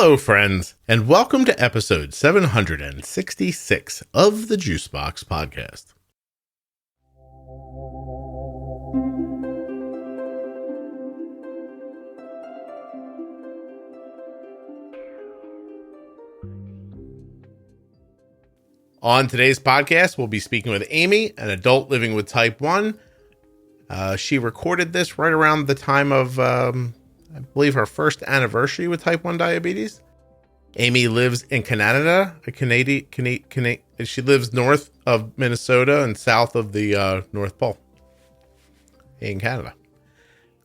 Hello, friends, and welcome to episode 766 of the Juicebox Podcast. On today's podcast, we'll be speaking with Aimee, an adult living with type 1. She recorded this right around the time of, I believe, her first anniversary with type 1 diabetes. Aimee lives in Canada, she lives north of Minnesota and south of the North Pole in Canada.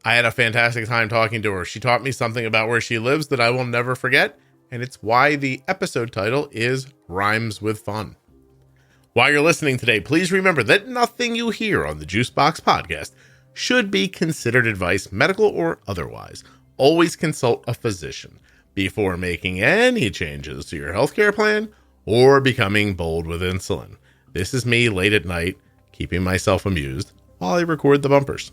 I had a fantastic time talking to her. She taught me something about where she lives that I will never forget, and it's why the episode title is Rhymes with Fun. While you're listening today, please remember that nothing you hear on the Juicebox Podcast should be considered advice, medical or otherwise. Always consult a physician before making any changes to your healthcare plan or becoming bold with insulin. This is me late at night, keeping myself amused while I record the bumpers.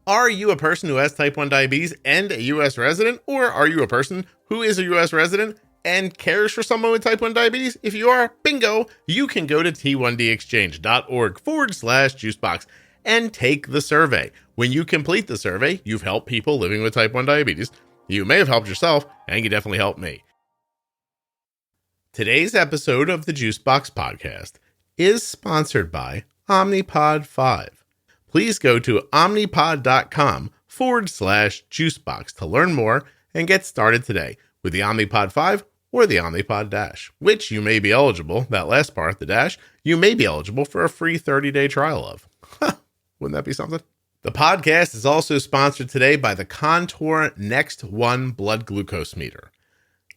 Are you a person who has type 1 diabetes and a U.S. resident, or are you a person who is a U.S. resident and cares for someone with type 1 diabetes? If you are, bingo, you can go to t1dexchange.org/juicebox and take the survey. When you complete the survey, you've helped people living with type 1 diabetes. You may have helped yourself, and you definitely helped me. Today's episode of the Juicebox Podcast is sponsored by Omnipod 5. Please go to omnipod.com/juicebox to learn more and get started today with the Omnipod 5 or the Omnipod DASH, which you may be eligible, that last part, the DASH, you may be eligible for a free 30-day trial of. Wouldn't that be something? The podcast is also sponsored today by the Contour Next One blood glucose meter.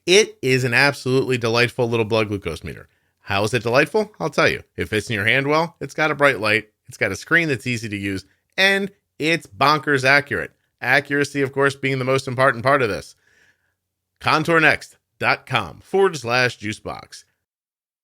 It is an absolutely delightful little blood glucose meter. How is it delightful? I'll tell you. It fits in your hand well, it's got a bright light, it's got a screen that's easy to use, and it's bonkers accurate. Accuracy, of course, being the most important part of this. contournext.com/juicebox.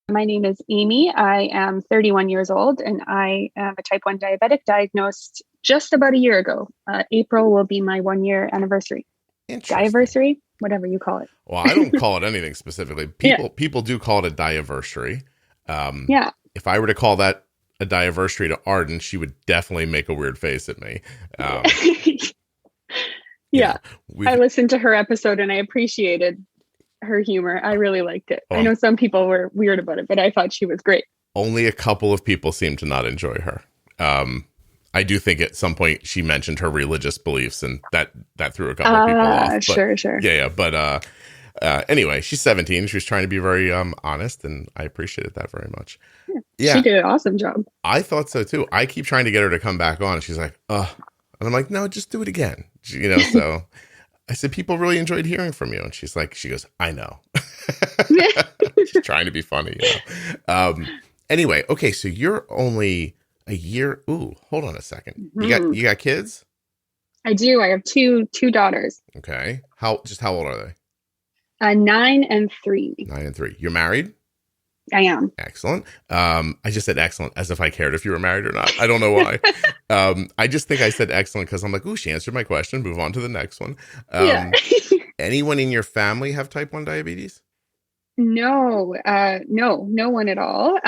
My name is Aimee. I am 31 years old, and I am a type 1 diabetic diagnosed just about a year ago. April will be my 1-year anniversary. Diaversary, whatever you call it. Well, I don't call it anything specifically. People do call it a diaversary. If I were to call that a diaversary to Arden, she would definitely make a weird face at me. I listened to her episode and I appreciated her humor. I really liked it. I know some people were weird about it, but I thought she was great. Only a couple of people seem to not enjoy her. I do think at some point she mentioned her religious beliefs, and that threw a couple of people off. But, sure. But anyway, she's 17. She was trying to be very honest, and I appreciated that very much. Yeah, she did an awesome job. I thought so too. I keep trying to get her to come back on, and she's like, and I'm like, no, just do it again. So I said, people really enjoyed hearing from you. And she goes, I know. She's trying to be funny. Anyway, okay. So you're only a year. Ooh, hold on a second. Mm-hmm. You got kids? I do. I have two daughters. Okay. How old are they? 9 and 3. 9 and 3. You're married? I am. Excellent. I just said excellent as if I cared if you were married or not. I don't know why. I just think I said excellent because I'm like, ooh, she answered my question. Move on to the next one. Anyone in your family have type 1 diabetes? No one at all.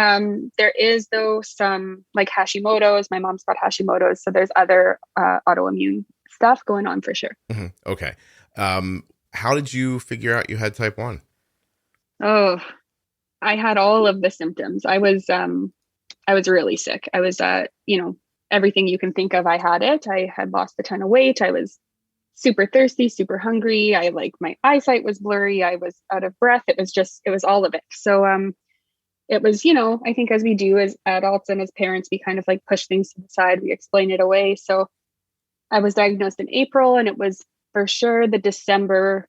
There is though some like Hashimoto's. My mom's got Hashimoto's. So there's other autoimmune stuff going on for sure. Mm-hmm. Okay. How did you figure out you had type 1? Oh, I had all of the symptoms. I was really sick. I was, everything you can think of, I had it. I had lost a ton of weight. I was super thirsty, super hungry. My eyesight was blurry. I was out of breath. It was all of it. So, it was, I think as we do as adults and as parents, we kind of like push things to the side. We explain it away. So I was diagnosed in April, and it was for sure the December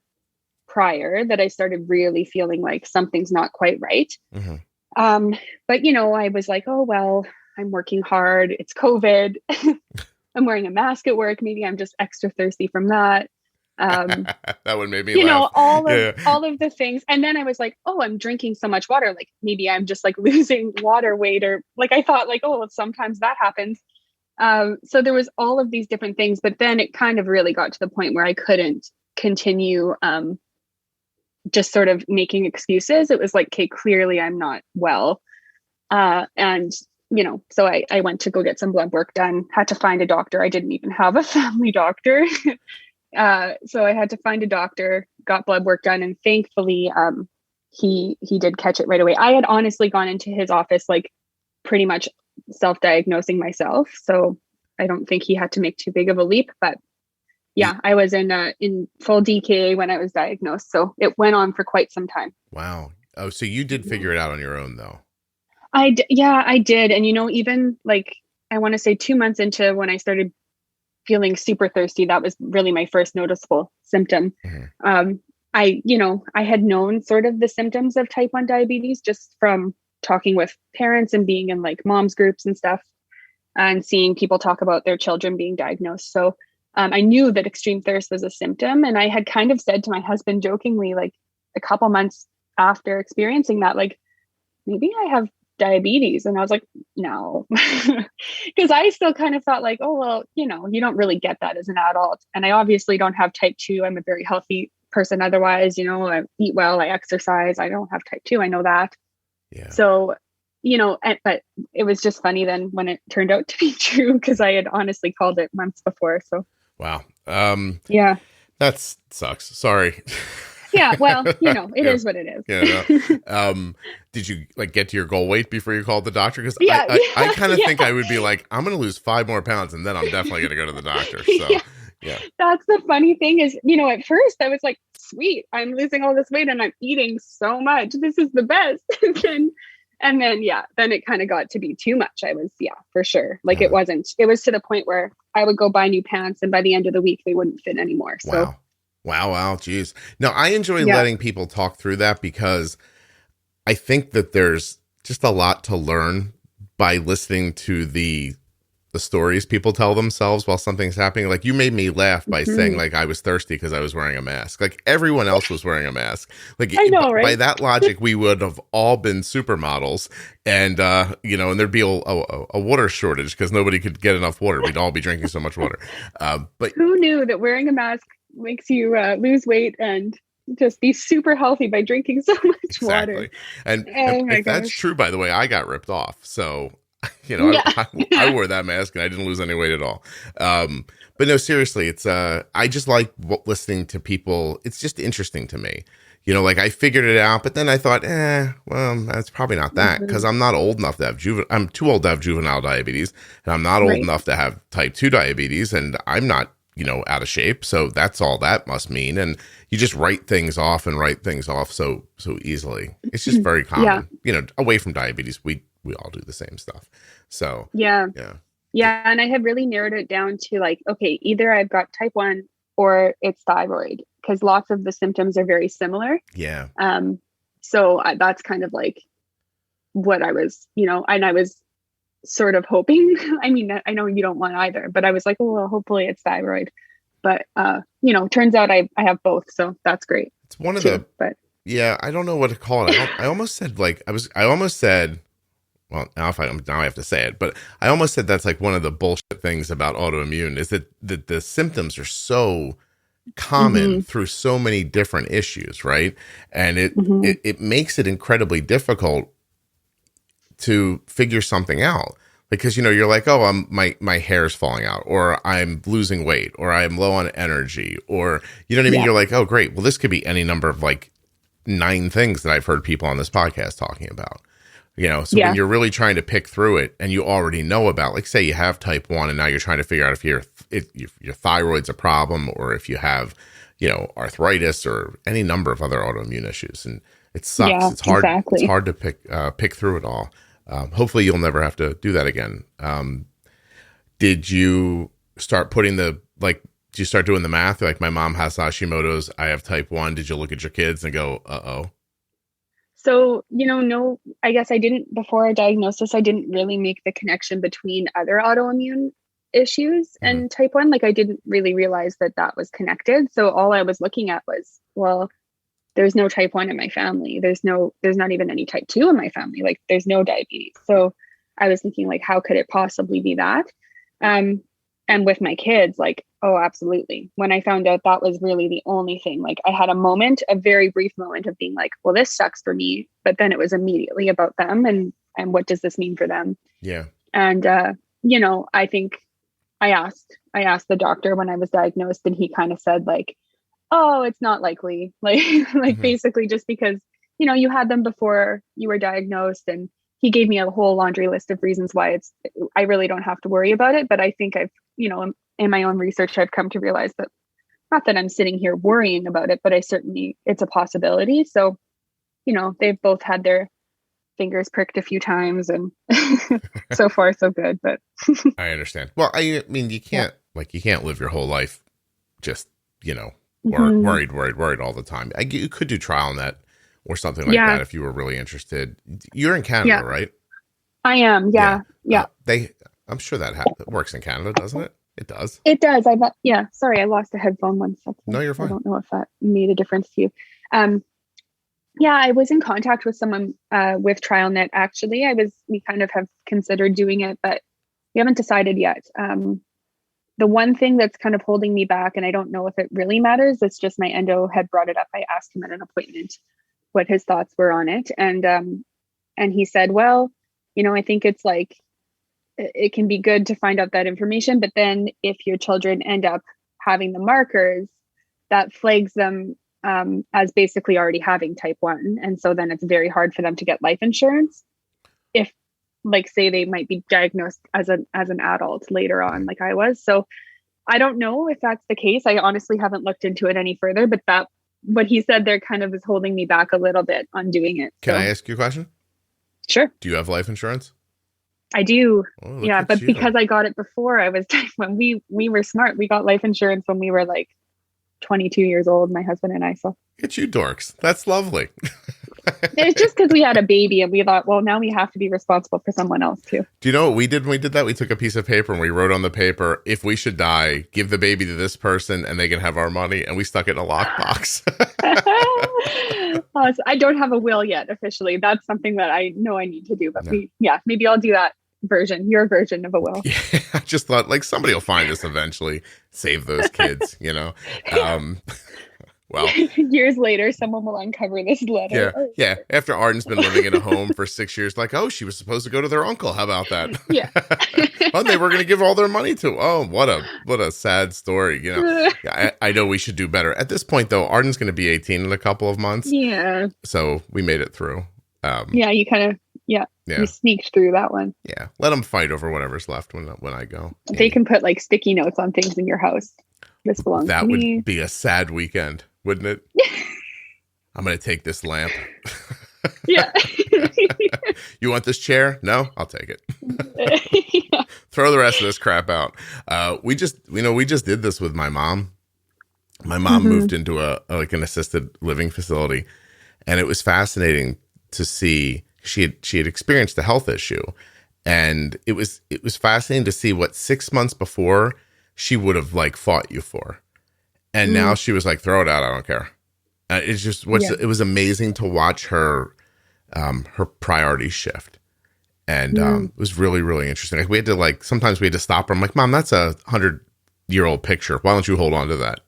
prior that I started really feeling like something's not quite right. Mm-hmm. But I was like, oh, well, I'm working hard. It's COVID. I'm wearing a mask at work. Maybe I'm just extra thirsty from that. That would make me laugh. All of the things. And then I was like, oh, I'm drinking so much water. Like maybe I'm just like losing water weight, or like, I thought like, oh, sometimes that happens. So there was all of these different things, but then it kind of really got to the point where I couldn't continue just sort of making excuses. It was like, okay, clearly I'm not well. And, so I went to go get some blood work done, had to find a doctor. I didn't even have a family doctor. So I had to find a doctor, got blood work done. And thankfully, he did catch it right away. I had honestly gone into his office, like pretty much self-diagnosing myself. So I don't think he had to make too big of a leap, but yeah, I was in full DKA when I was diagnosed. So it went on for quite some time. Wow. Oh, so you did figure it out on your own though. I did. And, even like, I want to say 2 months into when I started feeling super thirsty, that was really my first noticeable symptom. Mm-hmm. I had known sort of the symptoms of type 1 diabetes just from talking with parents and being in like mom's groups and stuff and seeing people talk about their children being diagnosed. So I knew that extreme thirst was a symptom. And I had kind of said to my husband jokingly, like a couple months after experiencing that, like, maybe I have diabetes. And I was like, no, because I still kind of thought like, oh, well, you don't really get that as an adult. And I obviously don't have type 2. I'm a very healthy person. Otherwise, I eat well, I exercise. I don't have type 2. I know that. Yeah. So, but it was just funny then when it turned out to be true, because I had honestly called it months before. So, wow. Yeah. That sucks. Sorry. Yeah, well, it is what it is. Yeah. Did you get to your goal weight before you called the doctor? Because I kind of think I would be like, I'm going to lose 5 more pounds and then I'm definitely going to go to the doctor. So, yeah. That's the funny thing is, at first I was like, sweet, I'm losing all this weight and I'm eating so much. This is the best. and then it kind of got to be too much. I was, for sure. Like it was to the point where I would go buy new pants and by the end of the week, they wouldn't fit anymore. So. Wow. Geez. No, I enjoy letting people talk through that because I think that there's just a lot to learn by listening to the stories people tell themselves while something's happening. Like you made me laugh by saying like I was thirsty because I was wearing a mask. Like everyone else was wearing a mask. Like I know, right? By that logic, we would have all been supermodels and, and there'd be a water shortage because nobody could get enough water. We'd all be drinking so much water. But who knew that wearing a mask makes you lose weight and just be super healthy by drinking so much water. And if that's true, by the way, I got ripped off. So, I wore that mask and I didn't lose any weight at all. But no, seriously, it's I just like listening to people. It's just interesting to me. I figured it out, but then I thought, well, that's probably not that because I'm not old enough to have I'm too old to have juvenile diabetes and I'm not old enough to have type 2 diabetes and I'm not out of shape. So that's all that must mean. And you just write things off so easily. It's just very common, away from diabetes, we all do the same stuff. So, yeah. And I have really narrowed it down to like, okay, either I've got type 1 or it's thyroid because lots of the symptoms are very similar. Yeah. So that's kind of like what I was, and I was sort of hoping. I mean, I know you don't want either, but I was like, oh, well, hopefully it's thyroid. But turns out I have both, so that's great. It's one of I don't know what to call it. I almost said well, now I have to say it, but I almost said that's like one of the bullshit things about autoimmune is that the symptoms are so common through so many different issues, right? And it makes it incredibly difficult to figure something out because you're like, oh, my hair's falling out or I'm losing weight or I'm low on energy or you know what I mean. You're like, oh great, well this could be any number of like 9 things that I've heard people on this podcast talking about, so when you're really trying to pick through it and you already know about, like say you have type 1 and now you're trying to figure out if your thyroid's a problem or if you have arthritis or any number of other autoimmune issues, and it sucks. It's hard. Exactly. It's hard to pick through it all. Hopefully you'll never have to do that again. Did you start putting did you start doing the math? Like my mom has Hashimoto's, I have type 1. Did you look at your kids and go, uh-oh? So, no, I guess I didn't, before a diagnosis, I didn't really make the connection between other autoimmune issues and type 1. Like I didn't really realize that was connected. So all I was looking at was, well, there's no type 1 in my family. There's not even any type 2 in my family. Like there's no diabetes. So I was thinking like, how could it possibly be that? And with my kids, like, oh, absolutely. When I found out that was really the only thing, like I had a very brief moment of being like, well, this sucks for me. But then it was immediately about them and what does this mean for them? Yeah. And, I think I asked the doctor when I was diagnosed, and he kind of said like, oh, it's not likely. Like, basically just because, you had them before you were diagnosed, and he gave me a whole laundry list of reasons why I really don't have to worry about it. But I think I've, in my own research, I've come to realize that not that I'm sitting here worrying about it, but it's a possibility. So, they've both had their fingers pricked a few times, and so far so good. But I understand. Well, I mean, you can't live your whole life just, worried all the time. You could do TrialNet or something like that if you were really interested. You're in Canada, right? I am. Yeah. I'm sure that works in Canada, doesn't it? It does. It does. Sorry, I lost a headphone 1 second. No, you're fine. I don't know if that made a difference to you. I was in contact with someone with TrialNet. Actually, we kind of have considered doing it, but we haven't decided yet. The one thing that's kind of holding me back, and I don't know if it really matters, it's just my endo had brought it up. I asked him at an appointment what his thoughts were on it. And he said, well, I think it's like, it can be good to find out that information, but then if your children end up having the markers, that flags them as basically already having type 1. And so then it's very hard for them to get life insurance if, like, say they might be diagnosed as an adult later on, like I was. So I don't know if that's the case. I honestly haven't looked into it any further, but what he said there kind of is holding me back a little bit on doing it. Can I ask you a question? Sure. Do you have life insurance? I do. Oh, yeah, but because I got it before I was, when we were smart, we got life insurance when we were like 22 years old, my husband and I. So it's you dorks. That's lovely. It's just because we had a baby and we thought, well, now we have to be responsible for someone else too. Do you know what we did when we did that? We took a piece of paper and we wrote on the paper, if we should die, give the baby to this person and they can have our money. And we stuck it in a lockbox. So I don't have a will yet officially. That's something that I know I need to do. But maybe I'll do that your version of a will. Yeah, I just thought like somebody will find us eventually, save those kids, Well, years later, someone will uncover this letter. Yeah. After Arden's been living in a home for 6 years, like, oh, she was supposed to go to their uncle. How about that? Yeah. Oh, they were going to give all their money to. Oh, what a sad story. I know we should do better. At this point, though, Arden's going to be 18 in a couple of months. Yeah. So we made it through. You kind of, you sneaked through that one. Yeah. Let them fight over whatever's left when I go. They can put like sticky notes on things in your house. This belongs to me. That would be a sad weekend, wouldn't it? I'm going to take this lamp. Yeah. You want this chair? No, I'll take it. Yeah. Throw the rest of this crap out. We just did this with my mom. My mom moved into an assisted living facility, and it was fascinating to see she had experienced a health issue, and it was fascinating to see what 6 months before she would have like fought you for. And now she was like, throw it out. I don't care. It's just it was amazing to watch her priorities shift. And it was really, really interesting. Like we had to sometimes we had to stop her. I'm like, Mom, that's a 100-year-old picture. Why don't you hold on to that?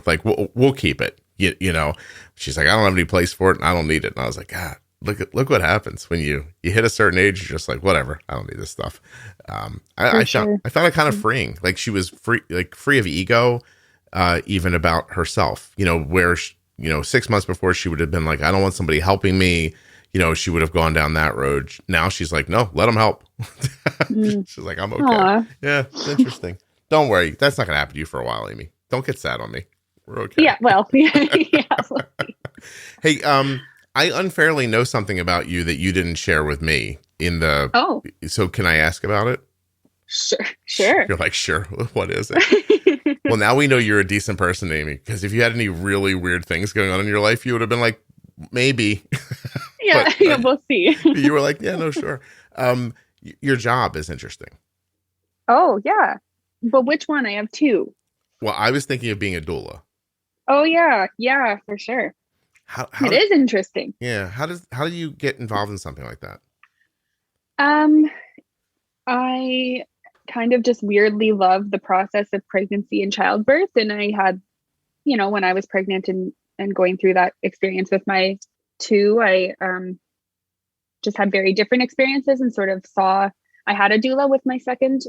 Like we'll keep it. She's like, I don't have any place for it and I don't need it. And I was like, God, look what happens when you hit a certain age. You're just like, whatever. I don't need this stuff. I found it kind of freeing. Like she was free of ego, even about herself, where, 6 months before she would have been like, I don't want somebody helping me. She would have gone down that road. Now she's like, no, let them help. She's like, I'm okay. Aww. Yeah. It's interesting. Don't worry. That's not going to happen to you for a while, Aimee. Don't get sad on me. We're okay. Yeah. Well, Hey, I unfairly know something about you that you didn't share with me so can I ask about it? Sure. You're like, sure. What is it? Well, now we know you're a decent person, Aimee, because if you had any really weird things going on in your life, you would have been like, maybe. Yeah, we'll see. You were like, yeah, no, sure. Your job is interesting. Oh, yeah. But which one? I have two. Well, I was thinking of being a doula. Oh, yeah. Yeah, for sure. It is interesting. Yeah. How do you get involved in something like that? kind of just weirdly love the process of pregnancy and childbirth. And I had, when I was pregnant and going through that experience with my two, I just had very different experiences and sort of saw, I had a doula with my second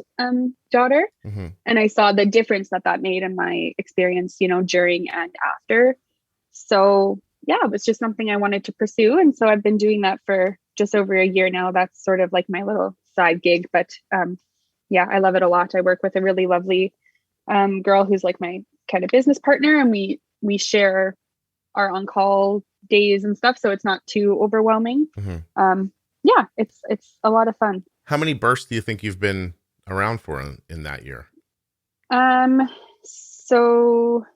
daughter, and I saw the difference that made in my experience, during and after. So yeah, it was just something I wanted to pursue. And so I've been doing that for just over a year now. That's sort of like my little side gig, but yeah, I love it a lot. I work with a really lovely girl who's like my kind of business partner, and we share our on-call days and stuff, so it's not too overwhelming. Yeah, it's a lot of fun. How many births do you think you've been around for in that year? So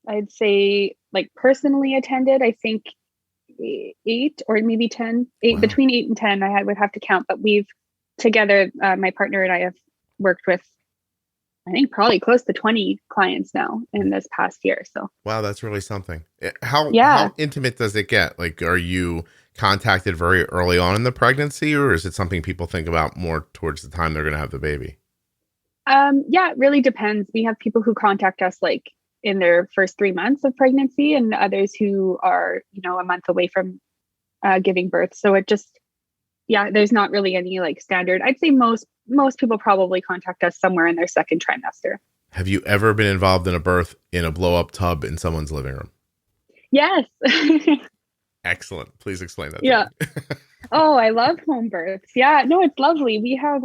I'd say like personally attended, I think 8 or maybe 10, Wow. Between 8 and 10, I would have to count, but we've together, my partner and I have worked with, I think probably close to 20 clients now in this past year. So wow, that's really something. How intimate does it get? Like, are you contacted very early on in the pregnancy, or is it something people think about more towards the time they're going to have the baby? Yeah, it really depends. We have people who contact us like in their first 3 months of pregnancy, and others who are, a month away from giving birth. So it just, there's not really any like standard. I'd say most people probably contact us somewhere in their second trimester. Have you ever been involved in a birth in a blow up tub in someone's living room? Yes. Excellent. Please explain that. Yeah. Oh, I love home births. Yeah, no, it's lovely. We have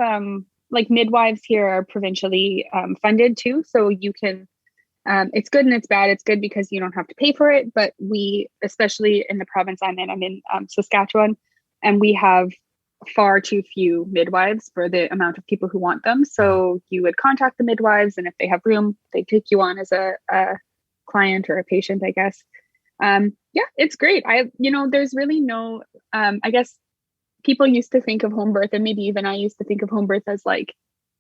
like midwives here are provincially funded too. So you can, it's good and it's bad. It's good because you don't have to pay for it. But we, especially in the province I'm in Saskatchewan, and we have far too few midwives for the amount of people who want them. So you would contact the midwives, and if they have room, they take you on as a client or a patient, I guess. Yeah, it's great. There's really no, I guess people used to think of home birth, and maybe even I used to think of home birth as like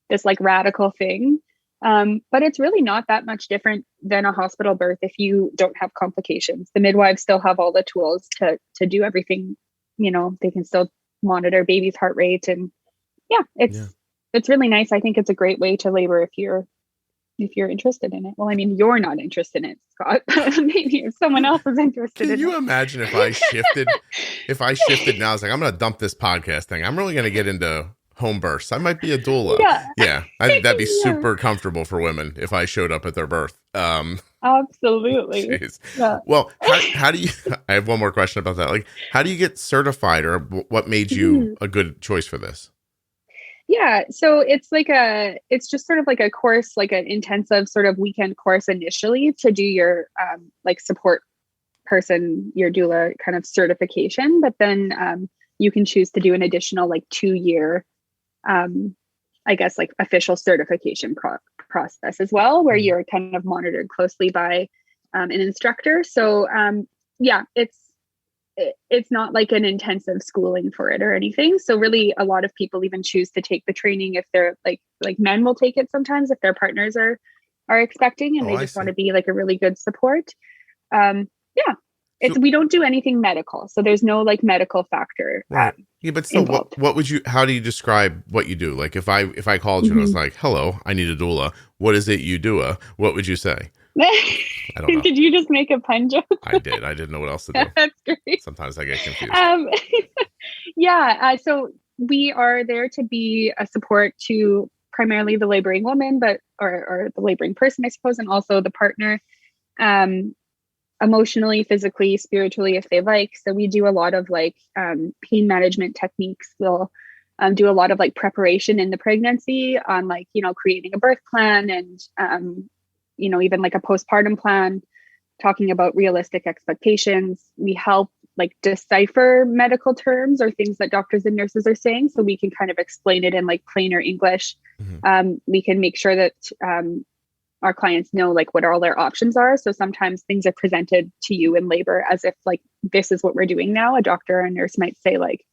this like radical thing. But it's really not that much different than a hospital birth if you don't have complications. The midwives still have all the tools to do everything. They can still monitor baby's heart rate, and it's really nice. I think it's a great way to labor if you're interested in it. Well, I mean, you're not interested in it, Scott. Maybe if someone else is interested in it. Can you imagine if I shifted now? I was like, I'm going to dump this podcast thing. I'm really going to get into home births. I might be a doula. Yeah. I think that'd be super comfortable for women if I showed up at their birth. Absolutely. Yeah. Well, how do you, I have one more question about that. Like, how do you get certified, or what made you a good choice for this? Yeah. So it's just sort of like a course, like an intensive sort of weekend course initially to do your like support person, your doula kind of certification. But then you can choose to do an additional like 2-year, I guess, like official certification process as well, where you're kind of monitored closely by an instructor. So it's not like an intensive schooling for it or anything. So really a lot of people even choose to take the training if they're like men will take it sometimes if their partners are expecting, and they just want to be like a really good support. We don't do anything medical. So there's no like medical factor. Right. Yeah, but still, how do you describe what you do? Like if I called you and I was like, hello, I need a doula. What is it you do? What would you say? I don't know. Did you just make a pun joke? I did. I didn't know what else to do. That's great. Sometimes I get confused. So we are there to be a support to primarily the laboring woman, or the laboring person, I suppose, and also the partner, emotionally, physically, spiritually, if they like. So we do a lot of like pain management techniques. We'll do a lot of like preparation in the pregnancy on like, creating a birth plan and even like a postpartum plan, talking about realistic expectations. We help like decipher medical terms or things that doctors and nurses are saying, so we can kind of explain it in like plainer English. We can make sure that our clients know like what all their options are. So sometimes things are presented to you in labor as if like, this is what we're doing now. A doctor or a nurse might say like,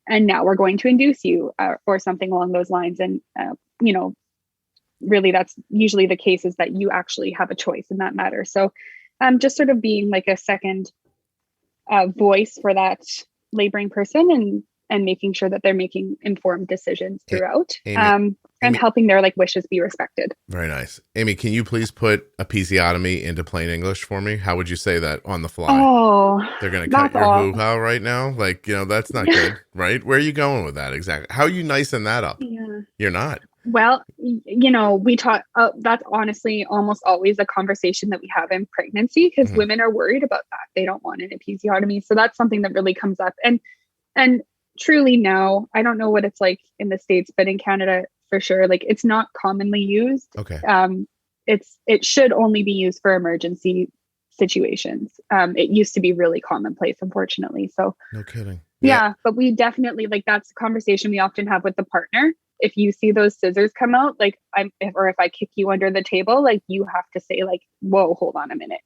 and now we're going to induce you or something along those lines. And, really that's usually the case, is that you actually have a choice in that matter. So just sort of being like a second voice for that laboring person. And and making sure that they're making informed decisions throughout, Aimee, and helping their like wishes be respected. Very nice. Aimee, can you please put episiotomy into plain English for me? How would you say that on the fly? Oh, they're going to cut your hoo-ha right now? Like, that's not good, right? Where are you going with that exactly? How are you nicing that up? Yeah. You're not. Well, we talk, that's honestly almost always a conversation that we have in pregnancy, because women are worried about that. They don't want an episiotomy. So that's something that really comes up. And truly now, I don't know what it's like in the States, but in Canada for sure, like it's not commonly used. Okay. It should only be used for emergency situations. It used to be really commonplace, unfortunately. So no kidding. Yeah, but we definitely, like, that's a conversation we often have with the partner. If you see those scissors come out, like if I kick you under the table, like you have to say like, whoa, hold on a minute.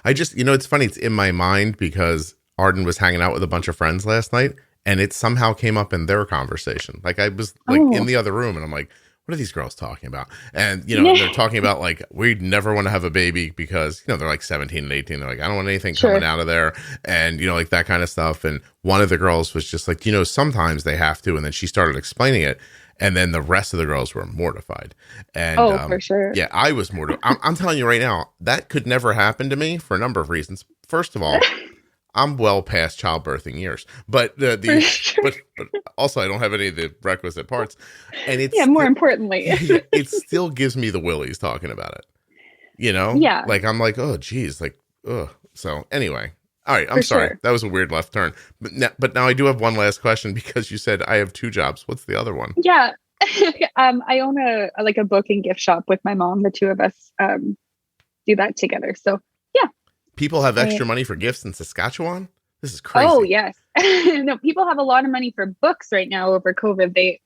I just, it's funny. It's in my mind because Arden was hanging out with a bunch of friends last night and it somehow came up in their conversation. Like I was like in the other room and I'm like, what are these girls talking about? And, they're talking about like, we'd never want to have a baby because, they're like 17 and 18. They're like, I don't want anything coming out of there. And, like that kind of stuff. And one of the girls was just like, sometimes they have to. And then she started explaining it. And then the rest of the girls were mortified. And for sure. Yeah, I was mortified. I'm telling you right now, that could never happen to me for a number of reasons. First of all, I'm well past childbirthing years, but but also I don't have any of the requisite parts, and it's more importantly, it still gives me the willies talking about it. Yeah. Like I'm like, oh geez, like ugh. So anyway, all right, I'm sorry, that was a weird left turn, but now I do have one last question because you said I have two jobs. What's the other one? Yeah, I own a book and gift shop with my mom. The two of us do that together. So. People have extra money for gifts in Saskatchewan? This is crazy. Oh, yes. No, people have a lot of money for books right now over COVID.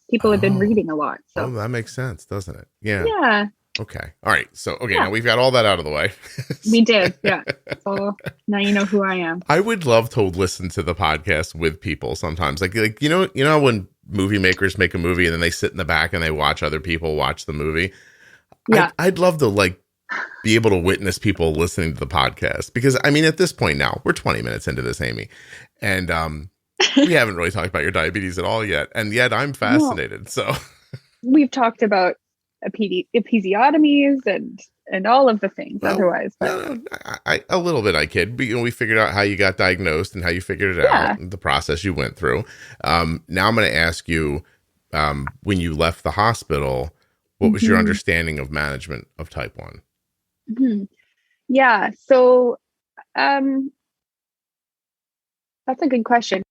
People have been reading a lot. So. Oh, that makes sense, doesn't it? Yeah. Yeah. Okay. All right. So, now we've got all that out of the way. We did. Yeah. So now you know who I am. I would love to listen to the podcast with people sometimes. Like when movie makers make a movie and then they sit in the back and they watch other people watch the movie. Yeah. I'd love to be able to witness people listening to the podcast because I mean, at this point now we're 20 minutes into this, Aimee, and we haven't really talked about your diabetes at all yet. And yet I'm fascinated. No. So we've talked about episiotomies and all of the things otherwise. But I a little bit I kid, but we figured out how you got diagnosed and how you figured it out, the process you went through. Now I'm going to ask you, when you left the hospital, what was your understanding of management of type 1? Mm-hmm. Yeah. So, that's a good question.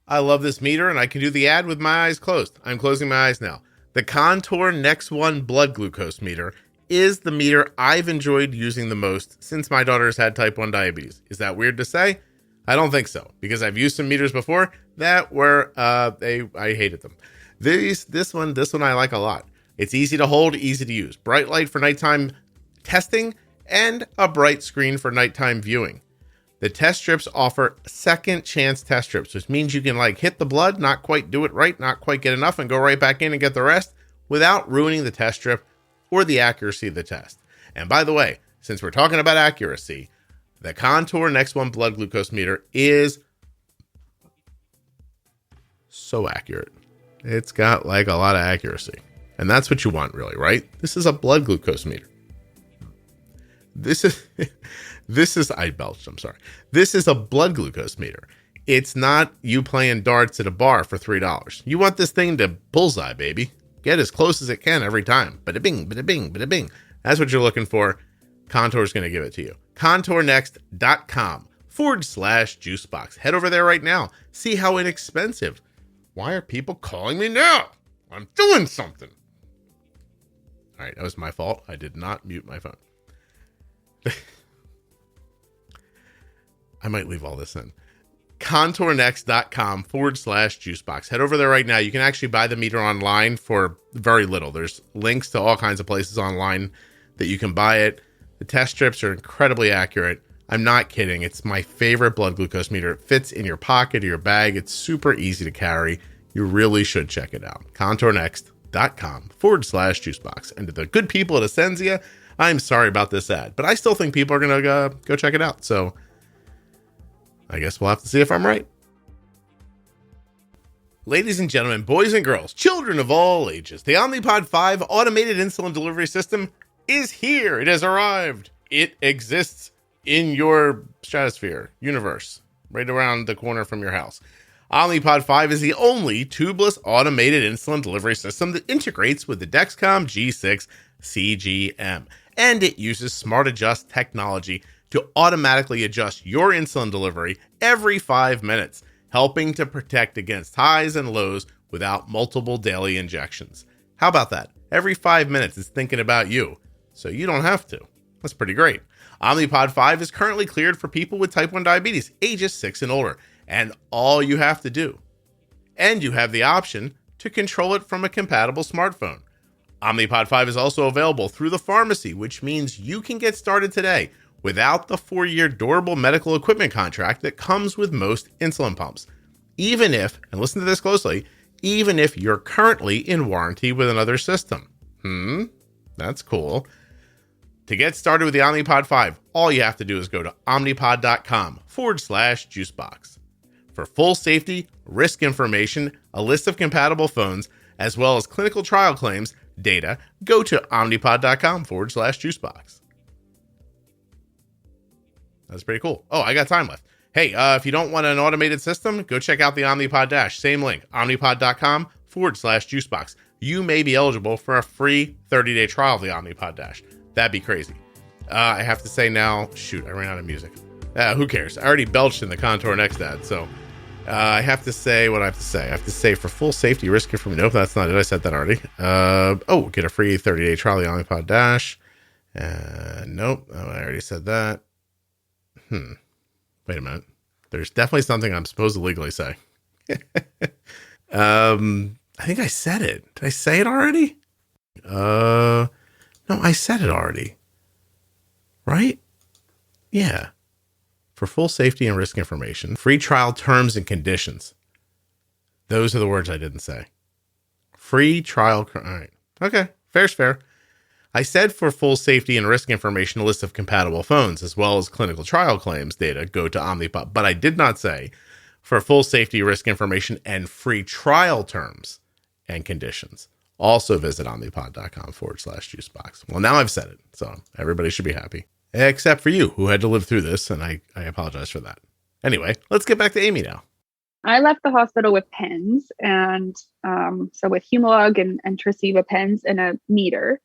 I love this meter and I can do the ad with my eyes closed. I'm closing my eyes now. The Contour Next One blood glucose meter is the meter I've enjoyed using the most since my daughter's had type 1 diabetes. Is that weird to say? I don't think so, because I've used some meters before that were I hated them. This one I like a lot. It's easy to hold, easy to use. Bright light for nighttime testing and a bright screen for nighttime viewing. The test strips offer second chance test strips, which means you can hit the blood, not quite do it right, not quite get enough, and go right back in and get the rest without ruining the test strip or the accuracy of the test. And by the way, since we're talking about accuracy, the Contour Next One blood glucose meter is so accurate. It's got a lot of accuracy. And that's what you want, really, right? This is a blood glucose meter. This is I belched, I'm sorry. This is a blood glucose meter. It's not you playing darts at a bar for $3. You want this thing to bullseye, baby. Get as close as it can every time. Bada bing, bada bing, bada bing. That's what you're looking for. Contour's going to give it to you. ContourNext.com/Juicebox. Head over there right now. See how inexpensive. Why are people calling me now? I'm doing something. All right, that was my fault. I did not mute my phone. I might leave all this in. ContourNext.com/Juicebox. Head over there right now. You can actually buy the meter online for very little. There's links to all kinds of places online that you can buy it. The test strips are incredibly accurate. I'm not kidding. It's my favorite blood glucose meter. It fits in your pocket or your bag. It's super easy to carry. You really should check it out. ContourNext.com. omnipod.com/juicebox. And to the good people at Ascensia, I'm sorry about this ad, but I still think people are going to go check it out. So I guess we'll have to see if I'm right. Ladies and gentlemen, boys and girls, children of all ages, the Omnipod 5 automated insulin delivery system is here. It has arrived. It exists in your stratosphere, universe, right around the corner from your house. Omnipod 5 is the only tubeless automated insulin delivery system that integrates with the Dexcom G6 CGM. And it uses Smart Adjust technology to automatically adjust your insulin delivery every 5 minutes, helping to protect against highs and lows without multiple daily injections. How about that? Every 5 minutes it's thinking about you, so you don't have to. That's pretty great. Omnipod 5 is currently cleared for people with type 1 diabetes, ages 6 and older, and all you have to do. And you have the option to control it from a compatible smartphone. Omnipod 5 is also available through the pharmacy, which means you can get started today without the 4-year durable medical equipment contract that comes with most insulin pumps. Even if, and listen to this closely, even if you're currently in warranty with another system. That's cool. To get started with the Omnipod 5, all you have to do is go to omnipod.com/juicebox. For full safety, risk information, a list of compatible phones, as well as clinical trial claims, data, go to omnipod.com/juicebox. That's pretty cool. Oh, I got time left. Hey, if you don't want an automated system, go check out the Omnipod DASH. Same link, omnipod.com/juicebox. You may be eligible for a free 30-day trial of the Omnipod DASH. That'd be crazy. I have to say now, shoot, I ran out of music. Who cares? I already belched in the Contour Next ad, so I have to say what I have to say. I have to say for full safety risk information. Nope, that's not it. I said that already. Get a free 30-day trial of the Omnipod DASH. Nope, I already said that. Wait a minute. There's definitely something I'm supposed to legally say. I think I said it. Did I say it already? No, I said it already. Right? Yeah. For full safety and risk information, free trial terms and conditions. Those are the words I didn't say. Free trial. All right. Okay. Fair's fair. I said for full safety and risk information, a list of compatible phones, as well as clinical trial claims data, go to Omnipod. But I did not say for full safety, risk information, and free trial terms and conditions. Also visit omnipod.com/juicebox. Well, now I've said it, so everybody should be happy. Except for you, who had to live through this, and I apologize for that. Anyway, let's get back to Aimee now. I left the hospital with pens, and so with Humalog and Tresiba pens and a meter.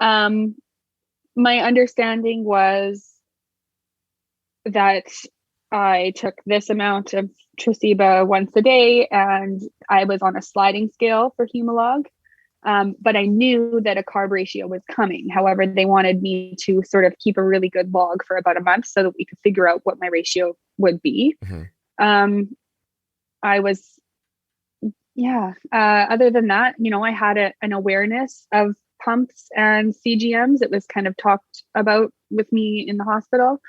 My understanding was that I took this amount of Tresiba once a day, and I was on a sliding scale for Humalog. But I knew that a carb ratio was coming. However, they wanted me to sort of keep a really good log for about a month so that we could figure out what my ratio would be. I was, other than that, I had an awareness of pumps and CGMs. It was kind of talked about with me in the hospital.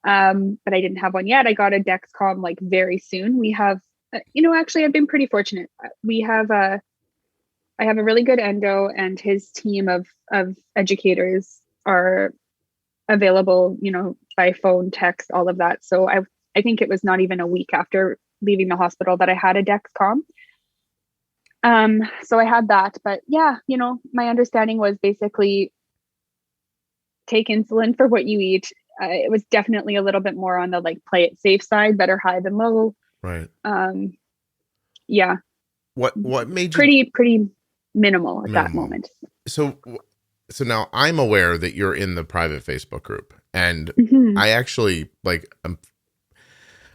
But I didn't have one yet. I got a Dexcom like very soon. We have, actually I've been pretty fortunate. I have a really good endo, and his team of educators are available, by phone, text, all of that. So I think it was not even a week after leaving the hospital that I had a Dexcom. So I had that, but my understanding was basically take insulin for what you eat. It was definitely a little bit more on the play it safe side, better high than low. Right. What made you pretty minimal at that moment. So now I'm aware that you're in the private Facebook group, and I actually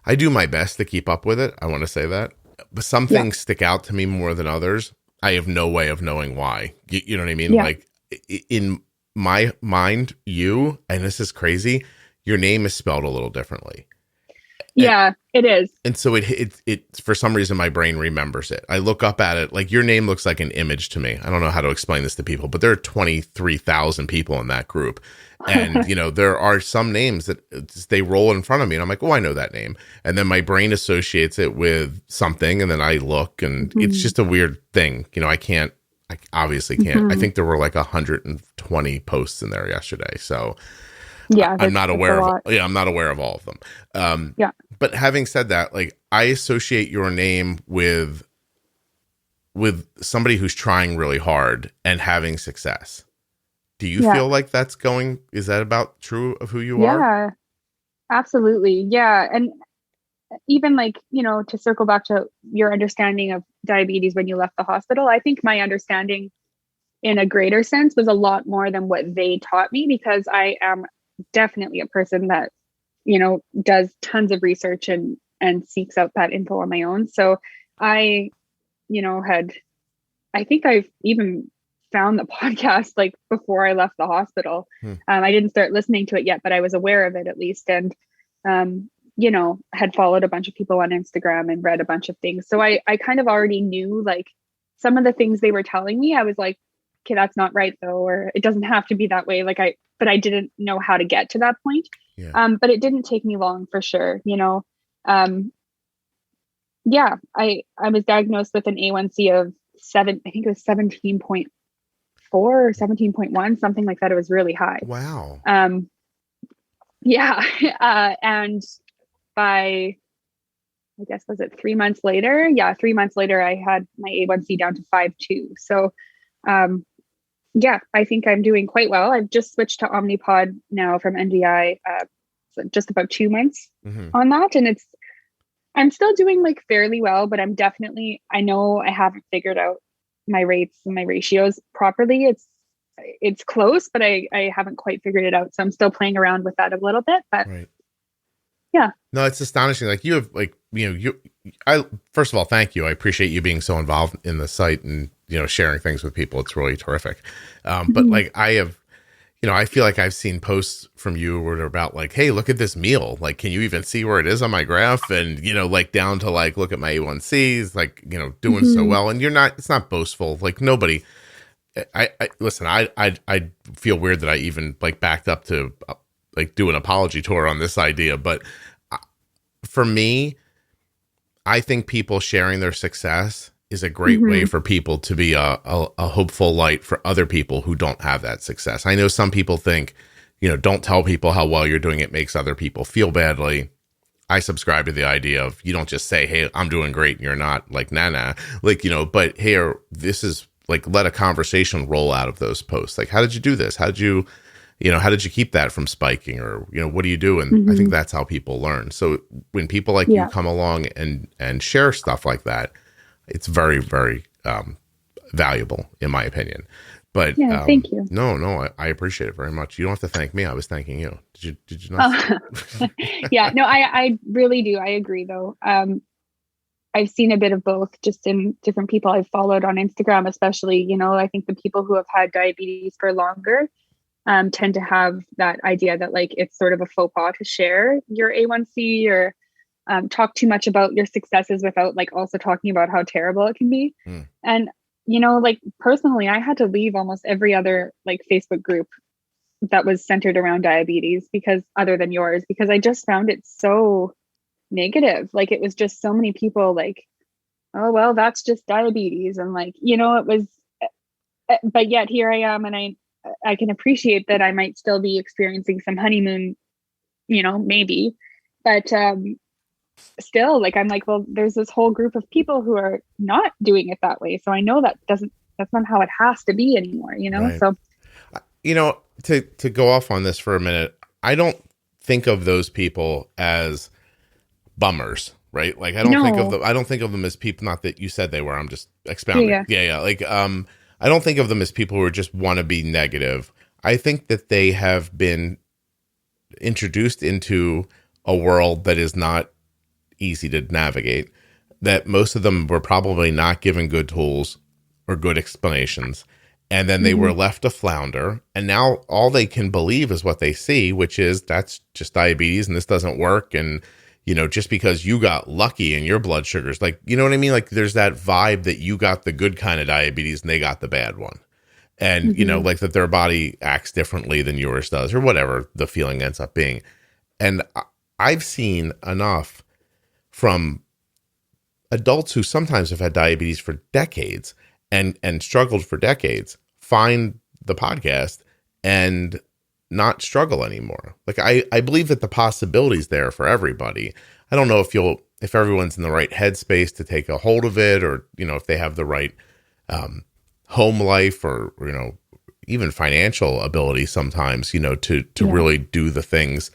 I do my best to keep up with it. I want to say that, but some things stick out to me more than others. I have no way of knowing why. You know what I mean? Yeah. In my mind, and this is crazy, your name is spelled a little differently. Yeah, it is. And so it for some reason my brain remembers it. I look up at it, your name looks like an image to me. I don't know how to explain this to people, but there are 23,000 people in that group. And, there are some names that they roll in front of me and I'm like, oh, I know that name. And then my brain associates it with something. And then I look and it's just a weird thing. I can't I obviously can't. I Mhm. think there were like 120 posts in there yesterday. So Yeah, I'm not that's a aware of, lot. I'm not aware of all of them. Yeah. But having said that, like I associate your name with somebody who's trying really hard and having success. Do you Yeah. feel like is that about true of who you are? Yeah, absolutely. Yeah. And even like, to circle back to your understanding of diabetes when you left the hospital, I think my understanding in a greater sense was a lot more than what they taught me, because I am definitely a person that, does tons of research and seeks out that info on my own. So I, I think I've even found the podcast like before I left the hospital. Hmm. I didn't start listening to it yet, but I was aware of it at least. And, had followed a bunch of people on Instagram and read a bunch of things. So I kind of already knew like some of the things they were telling me. I was like, okay, that's not right though, or it doesn't have to be that way. But I didn't know how to get to that point. Yeah. But it didn't take me long for sure. Yeah, I was diagnosed with an A1C of I think it was 17.4 or 17.1, something like that. It was really high. Wow. Yeah. And by, I guess, was it 3 months later? Yeah, 3 months later, I had my A1C down to 5.2. So, yeah, I think I'm doing quite well. I've just switched to Omnipod now from NDI, so just about 2 months on that. And I'm still doing like fairly well, but I know I haven't figured out my rates and my ratios properly. It's close, but I haven't quite figured it out. So I'm still playing around with that a little bit, but right. Yeah. No, it's astonishing. Like you have like, I first of all, thank you. I appreciate you being so involved in the site and, sharing things with people. It's really terrific. But like I have, I feel like I've seen posts from you where they're about like, hey, look at this meal. Like, can you even see where it is on my graph? And, like down to like, look at my A1Cs, like, doing so well. And it's not boastful. Like nobody, I listen, I feel weird that I even like backed up to like do an apology tour on this idea. But for me, I think people sharing their success is a great way for people to be a hopeful light for other people who don't have that success. I know some people think, don't tell people how well you're doing. It makes other people feel badly. I subscribe to the idea of you don't just say, hey, I'm doing great. And you're not like, nah, like, but here, this is like, let a conversation roll out of those posts. Like, how did you do this? How did you keep that from spiking, or, what do you do? And I think that's how people learn. So when people like you come along and share stuff like that, it's very, very valuable in my opinion. But thank you. No, I appreciate it very much. You don't have to thank me. I was thanking you. Did you not? Yeah, no, I really do. I agree though. I've seen a bit of both just in different people I've followed on Instagram, especially, I think the people who have had diabetes for longer tend to have that idea that like, it's sort of a faux pas to share your A1C or talk too much about your successes without like also talking about how terrible it can be. And, like personally, I had to leave almost every other like Facebook group that was centered around diabetes other than yours, because I just found it so negative. Like it was just so many people like, oh, well, that's just diabetes. And like, it was, but yet here I am. And I can appreciate that I might still be experiencing some honeymoon, maybe, but, still like, I'm like, well, there's this whole group of people who are not doing it that way. So I know that's not how it has to be anymore, Right. So, to go off on this for a minute, I don't think of those people as bummers, right? Like I don't think of them as people, not that you said they were, I'm just expounding. Yeah. Like, I don't think of them as people who just want to be negative. I think that they have been introduced into a world that is not easy to navigate, that most of them were probably not given good tools or good explanations. And then they were left to flounder. And now all they can believe is what they see, which is that's just diabetes and this doesn't work. And, just because you got lucky in your blood sugars, like, you know what I mean? Like there's that vibe that you got the good kind of diabetes and they got the bad one. And, like that their body acts differently than yours does or whatever the feeling ends up being. And I've seen enough from adults who sometimes have had diabetes for decades and struggled for decades find the podcast and not struggle anymore. Like I believe that the possibility's there for everybody. I don't know if everyone's in the right headspace to take a hold of it, or, you know, if they have the right home life, or, you know, even financial ability sometimes, you know, to really do the things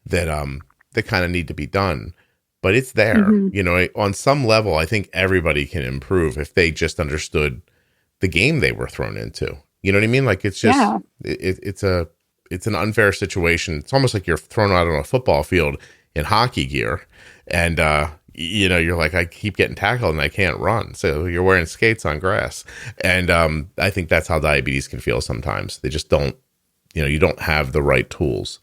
that that kind of need to be done. But it's there, you know, on some level. I think everybody can improve if they just understood the game they were thrown into. You know what I mean? Like, it's just, it's an unfair situation. It's almost like you're thrown out on a football field in hockey gear, and, you know, you're like, I keep getting tackled and I can't run. So you're wearing skates on grass. And I think that's how diabetes can feel sometimes. They just don't, you know, you don't have the right tools.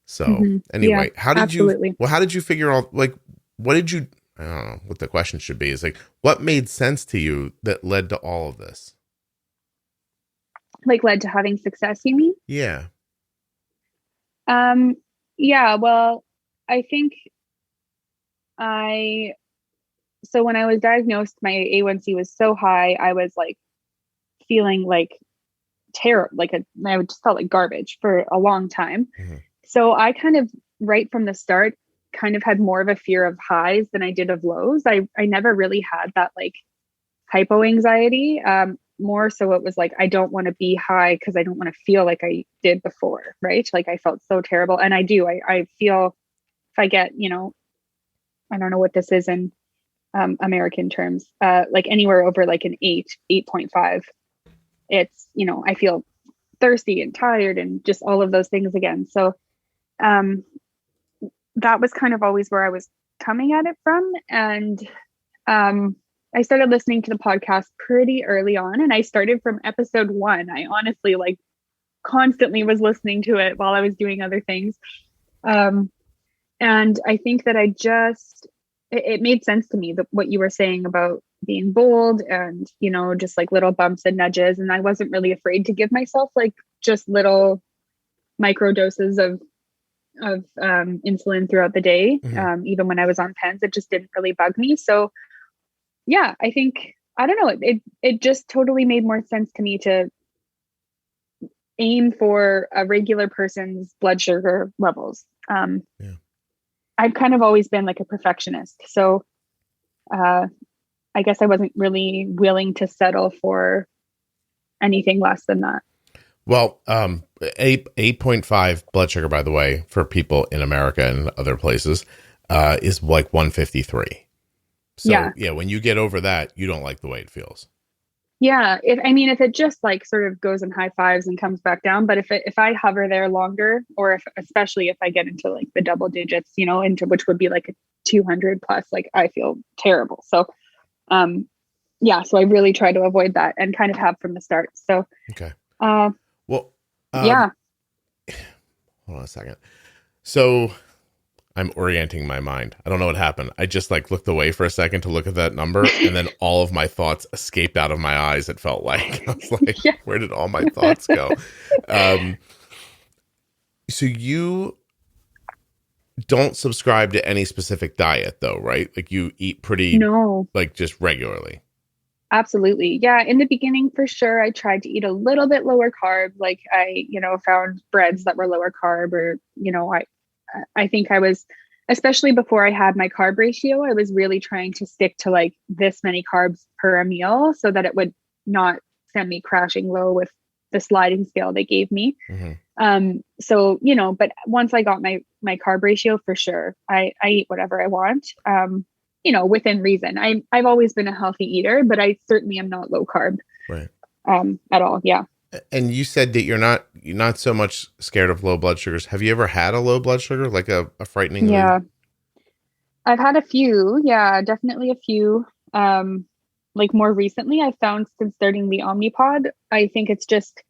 So anyway, how did you figure out, like, what did you, I don't know what the question should be, is like, what made sense to you that led to all of this? Like, led to having success, you mean? Yeah. Yeah, well, I think so when I was diagnosed, my A1C was so high, I was like feeling like terrible, I just felt like garbage for a long time. So I kind of, right from the start, kind of had more of a fear of highs than I did of lows. I never really had that like hypo anxiety. More so it was like, I don't want to be high because I don't want to feel like I did before, right? Like, I felt so terrible. And I do, I feel if I get, you know, I don't know what this is in American terms, like anywhere over like an 8.5, it's, you know, I feel thirsty and tired and just all of those things again. So that was kind of always where I was coming at it from. And I started listening to the podcast pretty early on, and I started from episode 1. I honestly like constantly was listening to it while I was doing other things. And I think that it made sense to me, what you were saying about being bold and, you know, just like little bumps and nudges. And I wasn't really afraid to give myself like just little micro doses of insulin throughout the day. Even when I was on pens, it just didn't really bug me. So yeah, I think, I don't know, it just totally made more sense to me to aim for a regular person's blood sugar levels. I've kind of always been like a perfectionist. So I guess I wasn't really willing to settle for anything less than that. Well, 8.5 blood sugar, by the way, for people in America and other places, is like 153. So yeah, when you get over that, you don't like the way it feels. Yeah. If it just like sort of goes in high fives and comes back down, but if I hover there longer, or especially if I get into like the double digits, you know, which would be like a 200 plus, like I feel terrible. So, so I really try to avoid that and kind of have from the start. So, okay. Hold on a second. So I'm orienting my mind. I don't know what happened. I just like looked away for a second to look at that number, and then all of my thoughts escaped out of my eyes. It felt like I was like, where did all my thoughts go? So you don't subscribe to any specific diet though, right? Like, you eat pretty, like, just regularly. Absolutely. Yeah. In the beginning, for sure, I tried to eat a little bit lower carb. Like, I, you know, found breads that were lower carb, or, you know, I think I was, especially before I had my carb ratio, I was really trying to stick to like this many carbs per meal so that it would not send me crashing low with the sliding scale they gave me. So, you know, but once I got my carb ratio, for sure, I eat whatever I want. You know, within reason. I've always been a healthy eater, but I certainly am not low carb, right? At all. Yeah. And you said that you're not so much scared of low blood sugars. Have you ever had a low blood sugar, like a frightening? Yeah, I've had a few. Yeah, definitely a few. Like more recently, I found since starting the Omnipod, I think it's just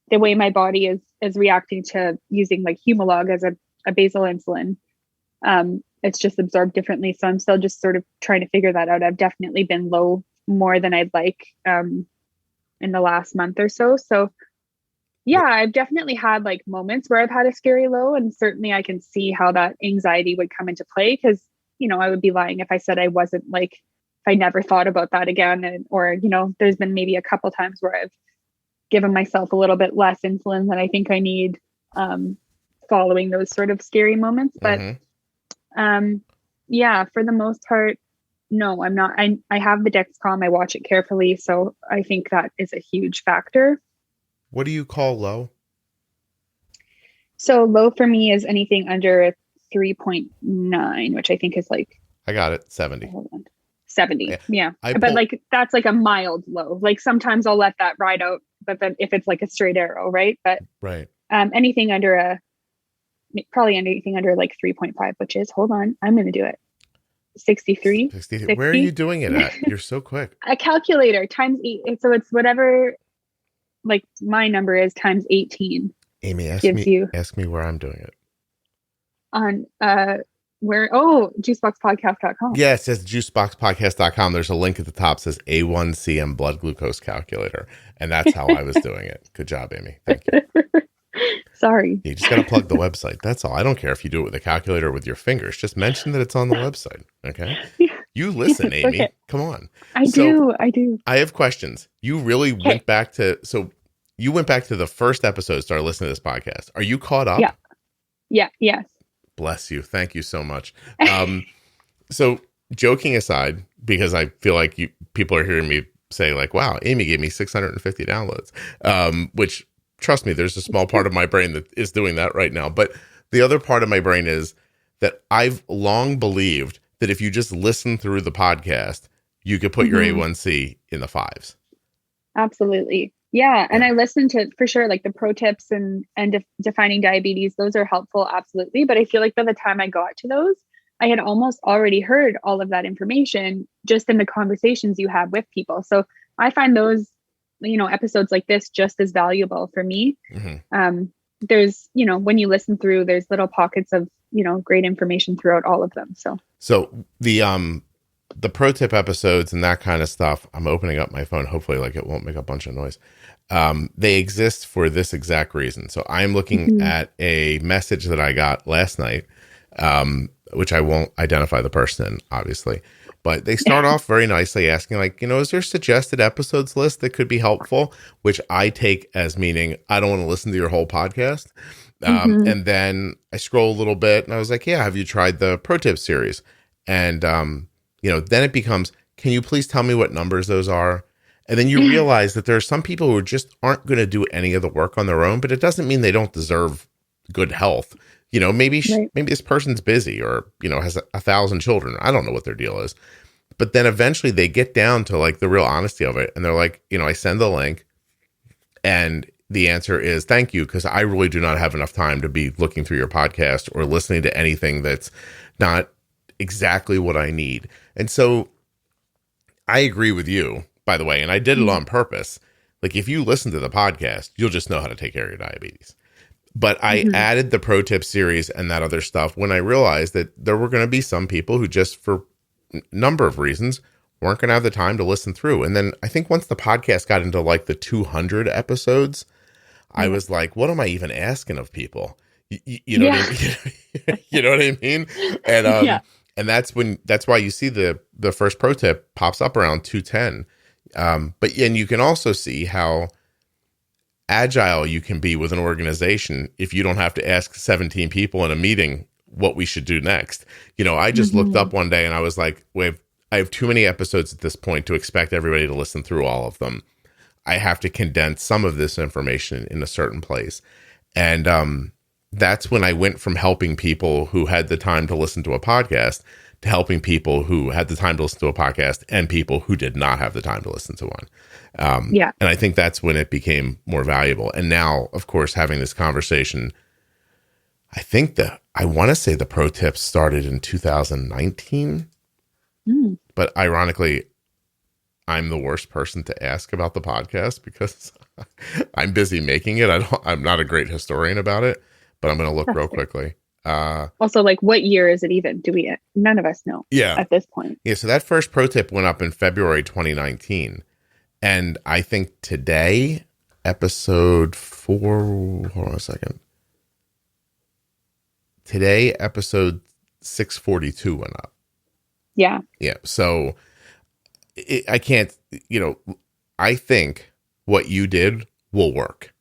the way my body is reacting to using like Humalog as a basal insulin. It's just absorbed differently. So I'm still just sort of trying to figure that out. I've definitely been low more than I'd like in the last month or so. So yeah, I've definitely had like moments where I've had a scary low, and certainly I can see how that anxiety would come into play, because, you know, I would be lying if I said I wasn't like I never thought about that again. Or, there's been maybe a couple times where I've given myself a little bit less insulin than I think I need, following those sort of scary moments. But, yeah, for the most part, no, I'm not. I have the Dexcom. I watch it carefully. So I think that is a huge factor. What do you call low? So low for me is anything under 3.9, which I think is like, I got it. 70. Hold on. 70. Yeah. But like, that's like a mild low. Like sometimes I'll let that ride out, but then if it's like a straight arrow, right? But right. Anything under probably anything under like 3.5, which is, hold on, I'm going to do it. 63. 60. Where are you doing it at? You're so quick. A calculator times 8. So it's whatever, like my number is times 18. Aimee, ask me where I'm doing it. On, juiceboxpodcast.com. Yeah, it says juiceboxpodcast.com. There's a link at the top that says A1C and blood glucose calculator. And that's how I was doing it. Good job, Aimee. Thank you. Sorry. You just got to plug the website. That's all. I don't care if you do it with a calculator or with your fingers. Just mention that it's on the website. Okay. You listen, Aimee. Okay. Come on. I do. I have questions. You really went back to the first episode, started listening to this podcast. Are you caught up? Yeah. Yes. Bless you. Thank you so much. So joking aside, because I feel like people are hearing me say like, wow, Aimee gave me 650 downloads, which trust me, there's a small part of my brain that is doing that right now. But the other part of my brain is that I've long believed that if you just listen through the podcast, you could put your A1C in the 5s. Absolutely. Yeah. And I listened to, for sure, like the pro tips and defining diabetes. Those are helpful. Absolutely. But I feel like by the time I got to those, I had almost already heard all of that information just in the conversations you have with people. So I find those, episodes like this just as valuable for me. There's, when you listen through, there's little pockets of, great information throughout all of them. So the pro tip episodes and that kind of stuff, I'm opening up my phone. Hopefully like it won't make a bunch of noise. They exist for this exact reason. So I'm looking at a message that I got last night, which I won't identify the person in, obviously, but they start off very nicely asking like, is there a suggested episodes list that could be helpful? Which I take as meaning, I don't want to listen to your whole podcast. And then I scroll a little bit and I was like, yeah, have you tried the pro tip series? And, then it becomes, can you please tell me what numbers those are? And then you realize that there are some people who just aren't going to do any of the work on their own, but it doesn't mean they don't deserve good health. Maybe this person's busy or, has 1,000 children. I don't know what their deal is. But then eventually they get down to like the real honesty of it. And they're like, I send the link and the answer is thank you, because I really do not have enough time to be looking through your podcast or listening to anything that's not exactly what I need. And so I agree with you, by the way, and I did it on purpose. Like if you listen to the podcast, you'll just know how to take care of your diabetes. But I added the pro tip series and that other stuff when I realized that there were going to be some people who just for a number of reasons weren't going to have the time to listen through. And then I think once the podcast got into like the 200 episodes, I was like, what am I even asking of people? You know what I mean? You know what I mean? And and that's why you see the first pro tip pops up around 210. But you can also see how agile you can be with an organization if you don't have to ask 17 people in a meeting what we should do next. I just looked up one day and I was like, I have too many episodes at this point to expect everybody to listen through all of them. I have to condense some of this information in a certain place. And that's when I went from helping people who had the time to listen to a podcast to helping people who had the time to listen to a podcast and people who did not have the time to listen to one. And I think that's when it became more valuable. And now, of course, having this conversation, I think I want to say the pro tips started in 2019, but ironically, I'm the worst person to ask about the podcast because I'm busy making it. I'm not a great historian about it, but I'm going to look real quickly. Also, like what year is it even? None of us know at this point. Yeah. So that first pro tip went up in February 2019. And I think today, episode 4, hold on a second. Today, episode 642 went up. Yeah. Yeah. So I can't, I think what you did will work.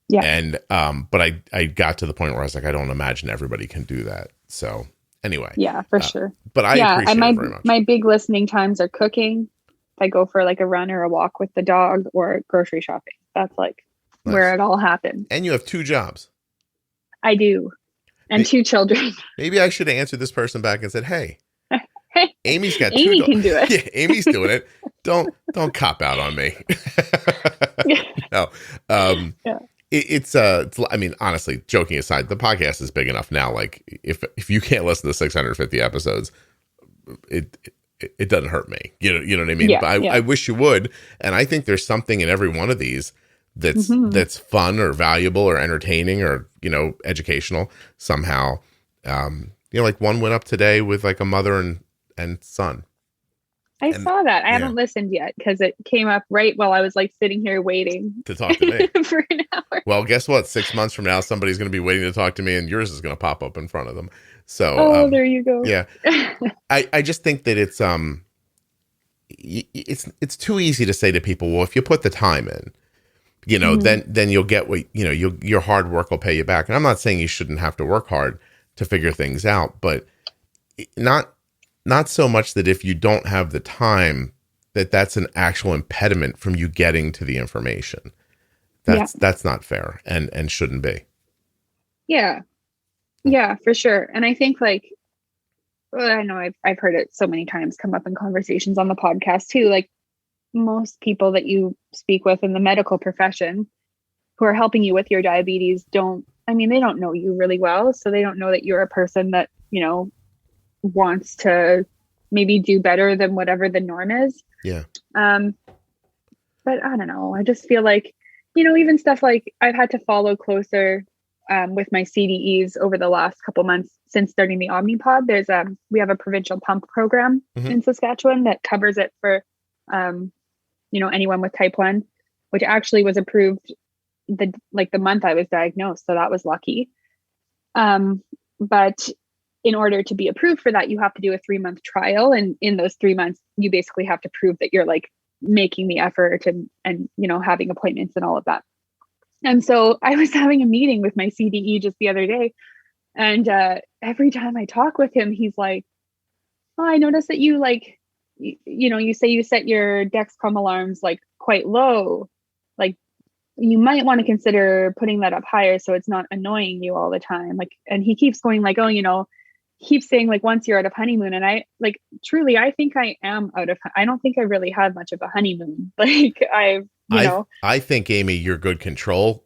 Yeah. And, but I got to the point where I was like, I don't imagine everybody can do that. So anyway. Yeah, for sure. But I appreciate it very much. My big listening times are cooking. If I go for like a run or a walk with the dog, or grocery shopping. That's like where it all happens. And you have 2 jobs. I do. And 2 children. Maybe I should have answered this person back and said, hey, Amy's got 2 Amy can do it. Yeah, Amy's doing it. Don't cop out on me. No. Yeah. It's I mean, honestly, joking aside, the podcast is big enough now. Like if you can't listen to 650 episodes, it doesn't hurt me. You know what I mean? Yeah, But I wish you would. And I think there's something in every one of these that's fun or valuable or entertaining or, educational somehow. Like one went up today with like a mother and son. I saw that. I haven't listened yet because it came up right while I was like sitting here waiting to talk to me for an hour. Well, guess what? 6 months from now, somebody's going to be waiting to talk to me, and yours is going to pop up in front of them. So, there you go. Yeah, I just think that it's too easy to say to people, well, if you put the time in, then you'll get what your hard work will pay you back. And I'm not saying you shouldn't have to work hard to figure things out, but not so much that if you don't have the time, that's an actual impediment from you getting to the information. That's not fair and shouldn't be. Yeah. Yeah, for sure. And I think I know I've heard it so many times come up in conversations on the podcast too. Like most people that you speak with in the medical profession who are helping you with your diabetes they don't know you really well. So they don't know that you're a person that, wants to maybe do better than whatever the norm is. Yeah. But I don't know. I just feel like, even stuff like I've had to follow closer with my CDEs over the last couple months since starting the Omnipod. We have a provincial pump program in Saskatchewan that covers it for, anyone with type 1, which actually was approved the month I was diagnosed. So that was lucky. But in order to be approved for that, you have to do a 3-month trial. And in those 3 months, you basically have to prove that you're like making the effort and having appointments and all of that. And so I was having a meeting with my CDE just the other day. And every time I talk with him, he's like, oh, I noticed that you you say you set your Dexcom alarms like quite low. Like you might want to consider putting that up higher so it's not annoying you all the time. Like, and he keeps going like, oh, keeps saying like once you're out of honeymoon. And I like truly I think I am I don't think I really had much of a honeymoon. Like I think, Aimee, your good control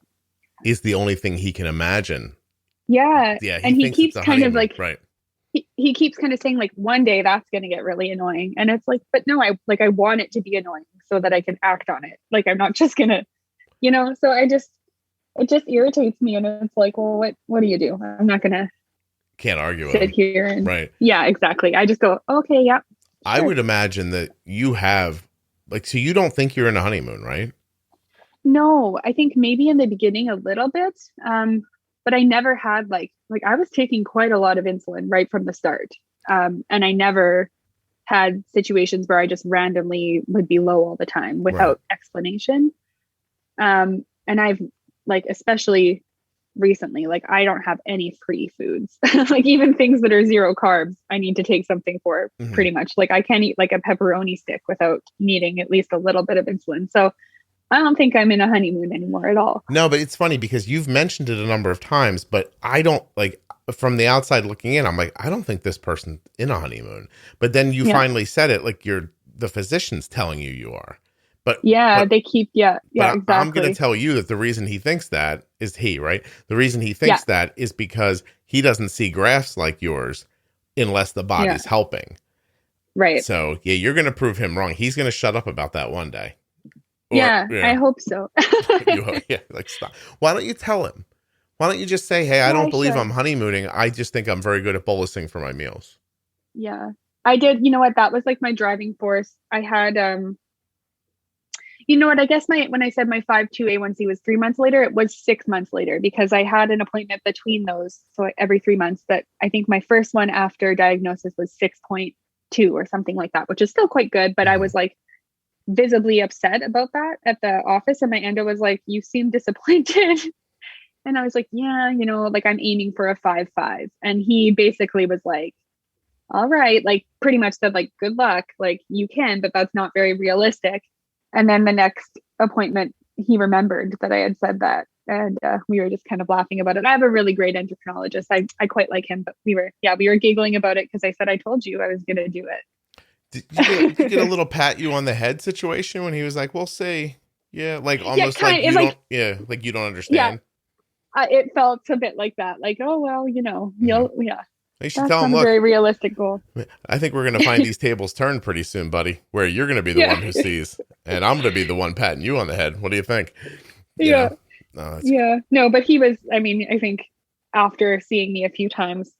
is the only thing he can imagine. Yeah. Yeah. And he keeps kind of like right. He keeps kind of saying like one day that's going to get really annoying. And it's like, but no, I want it to be annoying so that I can act on it. Like I'm not just gonna, so it just irritates me. And it's like, well, what do you do? I'm not gonna can't argue with sit here and right. Yeah, exactly. I just go, okay, yeah. Sure. I would imagine that you have so you don't think you're in a honeymoon, right? No, I think maybe in the beginning a little bit. But I never had like I was taking quite a lot of insulin right from the start. And I never had situations where I just randomly would be low all the time without explanation. And I've especially recently, I don't have any free foods, like even things that are 0 carbs, I need to take something for pretty much. Like I can't eat like a pepperoni stick without needing at least a little bit of insulin. So I don't think I'm in a honeymoon anymore at all. No, but it's funny because you've mentioned it a number of times, but I don't from the outside looking in, I'm like, I don't think this person's in a honeymoon. But then you finally said it, like the physician's telling you are. But they keep, exactly. I'm going to tell you that the reason he thinks that is right? The reason he thinks that is because he doesn't see graphs like yours unless the body's helping. Right. So you're going to prove him wrong. He's going to shut up about that one day. I hope so. Stop. Why don't you tell him? Why don't you just say, hey, I don't believe I'm honeymooning. I just think I'm very good at bolusing for my meals. Yeah, I did. You know what? That was like my driving force. I had, I guess when I said my 5.2 A1C was 3 months later, it was 6 months later because I had an appointment between those. So every 3 months, that I think my first one after diagnosis was 6.2 2 or something like that, which is still quite good. But I was like visibly upset about that at the office. And my endo was like, you seem disappointed. And I was like, yeah, you know, like I'm aiming for a 5.5. And he basically was like, all right, like pretty much said like, good luck, like you can, but that's not very realistic. And then the next appointment, he remembered that I had said that. And we were just kind of laughing about it. I have a really great endocrinologist. I quite like him, but we were giggling about it because I said, I told you I was going to do it. Did you get a little pat you on the head situation when he was like, we'll see. Yeah. Like almost like you don't understand. Yeah. It felt a bit like that. Like, oh, well, you know, You should tell him, look, a very realistic goal. I think we're going to find these tables turned pretty soon, buddy, where you're going to be the one who sees and I'm going to be the one patting you on the head. What do you think? No, but he was, I mean, I think after seeing me a few times,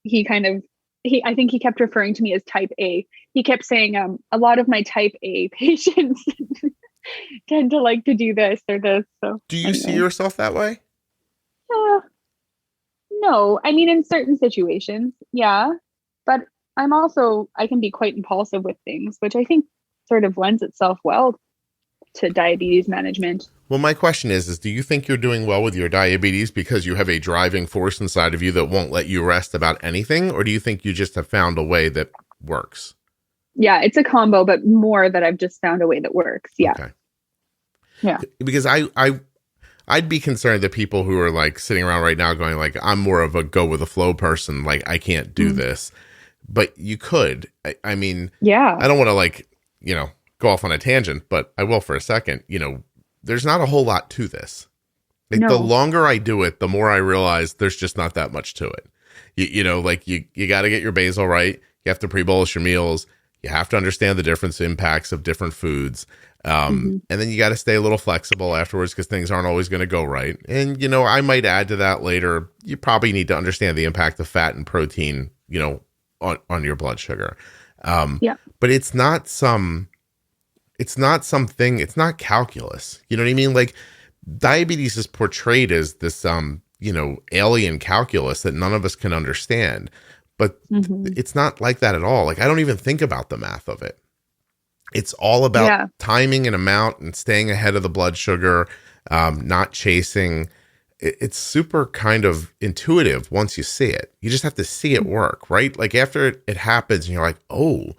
I think he kept referring to me as type A. He kept saying, a lot of my type A patients tend to like to do this or this. So do you see yourself that way? No, I mean, in certain situations, yeah, but I can be quite impulsive with things, which I think sort of lends itself well to diabetes management. Well, my question is do you think you're doing well with your diabetes because you have a driving force inside of you that won't let you rest about anything? Or do you think you just have found a way that works? Yeah, it's a combo, but more that I've just found a way that works. Yeah. Okay. Yeah. Because I'd be concerned that people who are like sitting around right now going like, I'm more of a go with the flow person. Like I can't do this, but you could. I mean, I don't want to like, you know, go off on a tangent, but I will for a second. You know, there's not a whole lot to this. Like the longer I do it, the more I realize there's just not that much to it. You know, like you got to get your basal right. You have to pre-bolus your meals. You have to understand the different impacts of different foods. And then you got to stay a little flexible afterwards because things aren't always going to go right. And, you know, I might add to that later. You probably need to understand the impact of fat and protein, you know, on your blood sugar. But it's not calculus. You know what I mean? Like diabetes is portrayed as this, you know, alien calculus that none of us can understand, but it's not like that at all. Like I don't even think about the math of it. It's all about timing and amount and staying ahead of the blood sugar, not chasing. It's super kind of intuitive once you see it. You just have to see it work, right? Like after it happens and you're like, oh,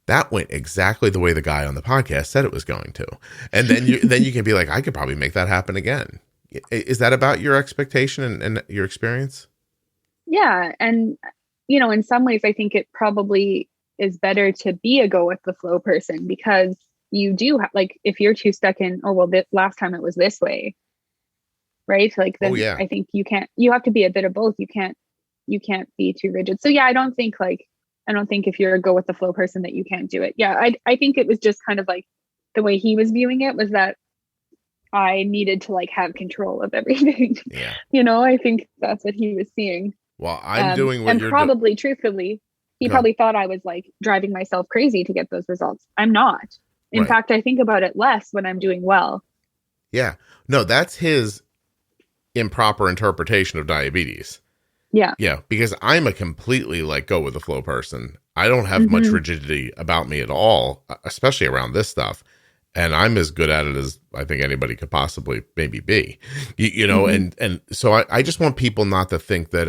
that went exactly the way the guy on the podcast said it was going to. And then you can be like, I could probably make that happen again. Is that about your expectation and your experience? Yeah. And, you know, in some ways, I think it probably is better to be a go with the flow person because you do like, if you're too stuck in, oh, well, last time it was this way. Right. Like, then I think you have to be a bit of both. You can't be too rigid. So yeah, I don't think if you're a go with the flow person that you can't do it. Yeah. I think it was just kind of like the way he was viewing it was that I needed to like have control of everything. Yeah. You know, I think that's what he was seeing. Well, I'm doing what you're doing. And probably truthfully, he probably thought I was like driving myself crazy to get those results. I'm not. In fact, I think about it less when I'm doing well. Yeah. No, that's his improper interpretation of diabetes. Yeah. Yeah. Because I'm a completely like go with the flow person. I don't have much rigidity about me at all, especially around this stuff. And I'm as good at it as I think anybody could possibly maybe be, you know? And so I just want people not to think that,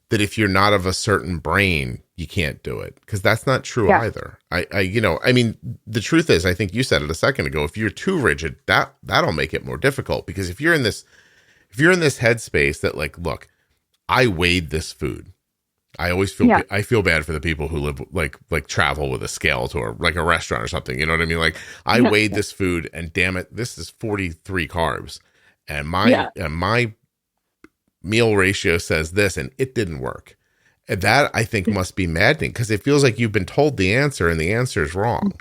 that if you're not of a certain brain, you can't do it. Cause that's not true either. You know, I mean, the truth is, I think you said it a second ago, if you're too rigid, that'll make it more difficult because if you're in this headspace that like, look, I weighed this food. I always feel bad for the people who live like travel with a scale to a restaurant or something. You know what I mean? Like I weighed this food and damn it, this is 43 carbs and my meal ratio says this and it didn't work. And that I think must be maddening because it feels like you've been told the answer and the answer is wrong.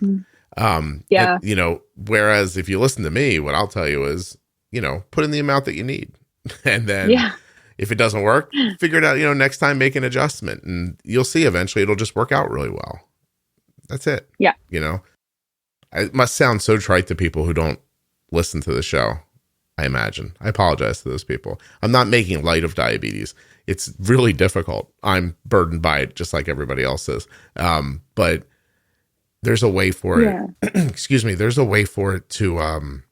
You know, whereas if you listen to me, what I'll tell you is, you know, put in the amount that you need and then if it doesn't work, figure it out, you know, next time make an adjustment and you'll see eventually it'll just work out really well. That's it. Yeah. You know, it must sound so trite to people who don't listen to the show. I imagine. I apologize to those people. I'm not making light of diabetes. It's really difficult. I'm burdened by it just like everybody else is. But there's a way for it. Excuse me. There's a way for it to,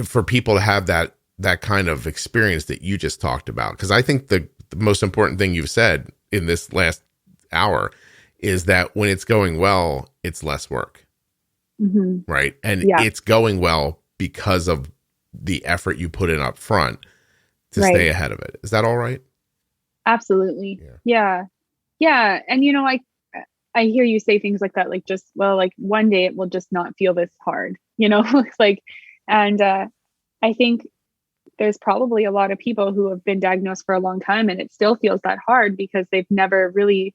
for people to have that kind of experience that you just talked about. Cause I think the most important thing you've said in this last hour is that when it's going well, it's less work. Right. And it's going well because of the effort you put in up front to stay ahead of it. Is that all right? Absolutely. Yeah. And I hear you say things like that, like just, well, like one day it will just not feel this hard, like, and I think there's probably a lot of people who have been diagnosed for a long time and it still feels that hard because they've never really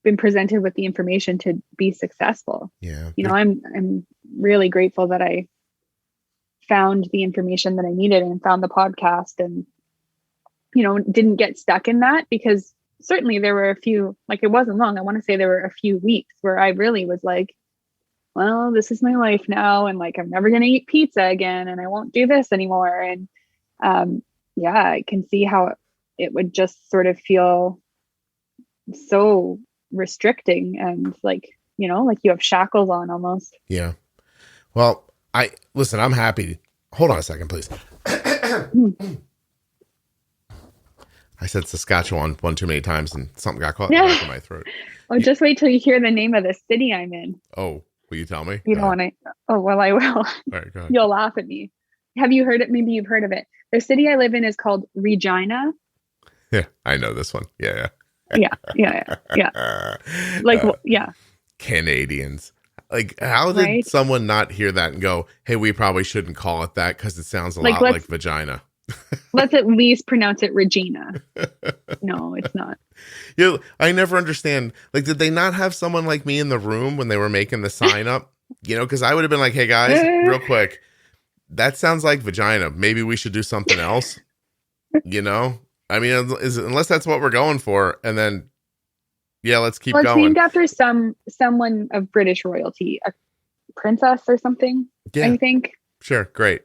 been presented with the information to be successful. Yeah. I'm really grateful that I found the information that I needed and found the podcast and, didn't get stuck in that, because certainly there were a few, like it wasn't long. I want to say there were a few weeks where I really was like, well, this is my life now. And like, I'm never going to eat pizza again and I won't do this anymore. And I can see how it would just sort of feel so restricting and like, like you have shackles on almost. Yeah. Well, I'm happy. Hold on a second, please. I said Saskatchewan one too many times and something got caught in the back of my throat. Just wait till you hear the name of the city I'm in. Oh, will you tell me? You don't want to. Oh, well, I will. All right, go ahead. You'll laugh at me. Have you heard it? Maybe you've heard of it. The city I live in is called Regina. Yeah, I know this one. Yeah. Like, Canadians. Like, how did someone not hear that and go, hey, we probably shouldn't call it that because it sounds a lot like vagina. Let's at least pronounce it Regina. No, it's not. I never understand. Like, did they not have someone like me in the room when they were making the sign up? Because I would have been like, hey, guys, real quick. That sounds like vagina. Maybe we should do something else. I mean, unless that's what we're going for. And then, let's keep going. It's named after someone of British royalty, a princess or something, I think. Sure. Great.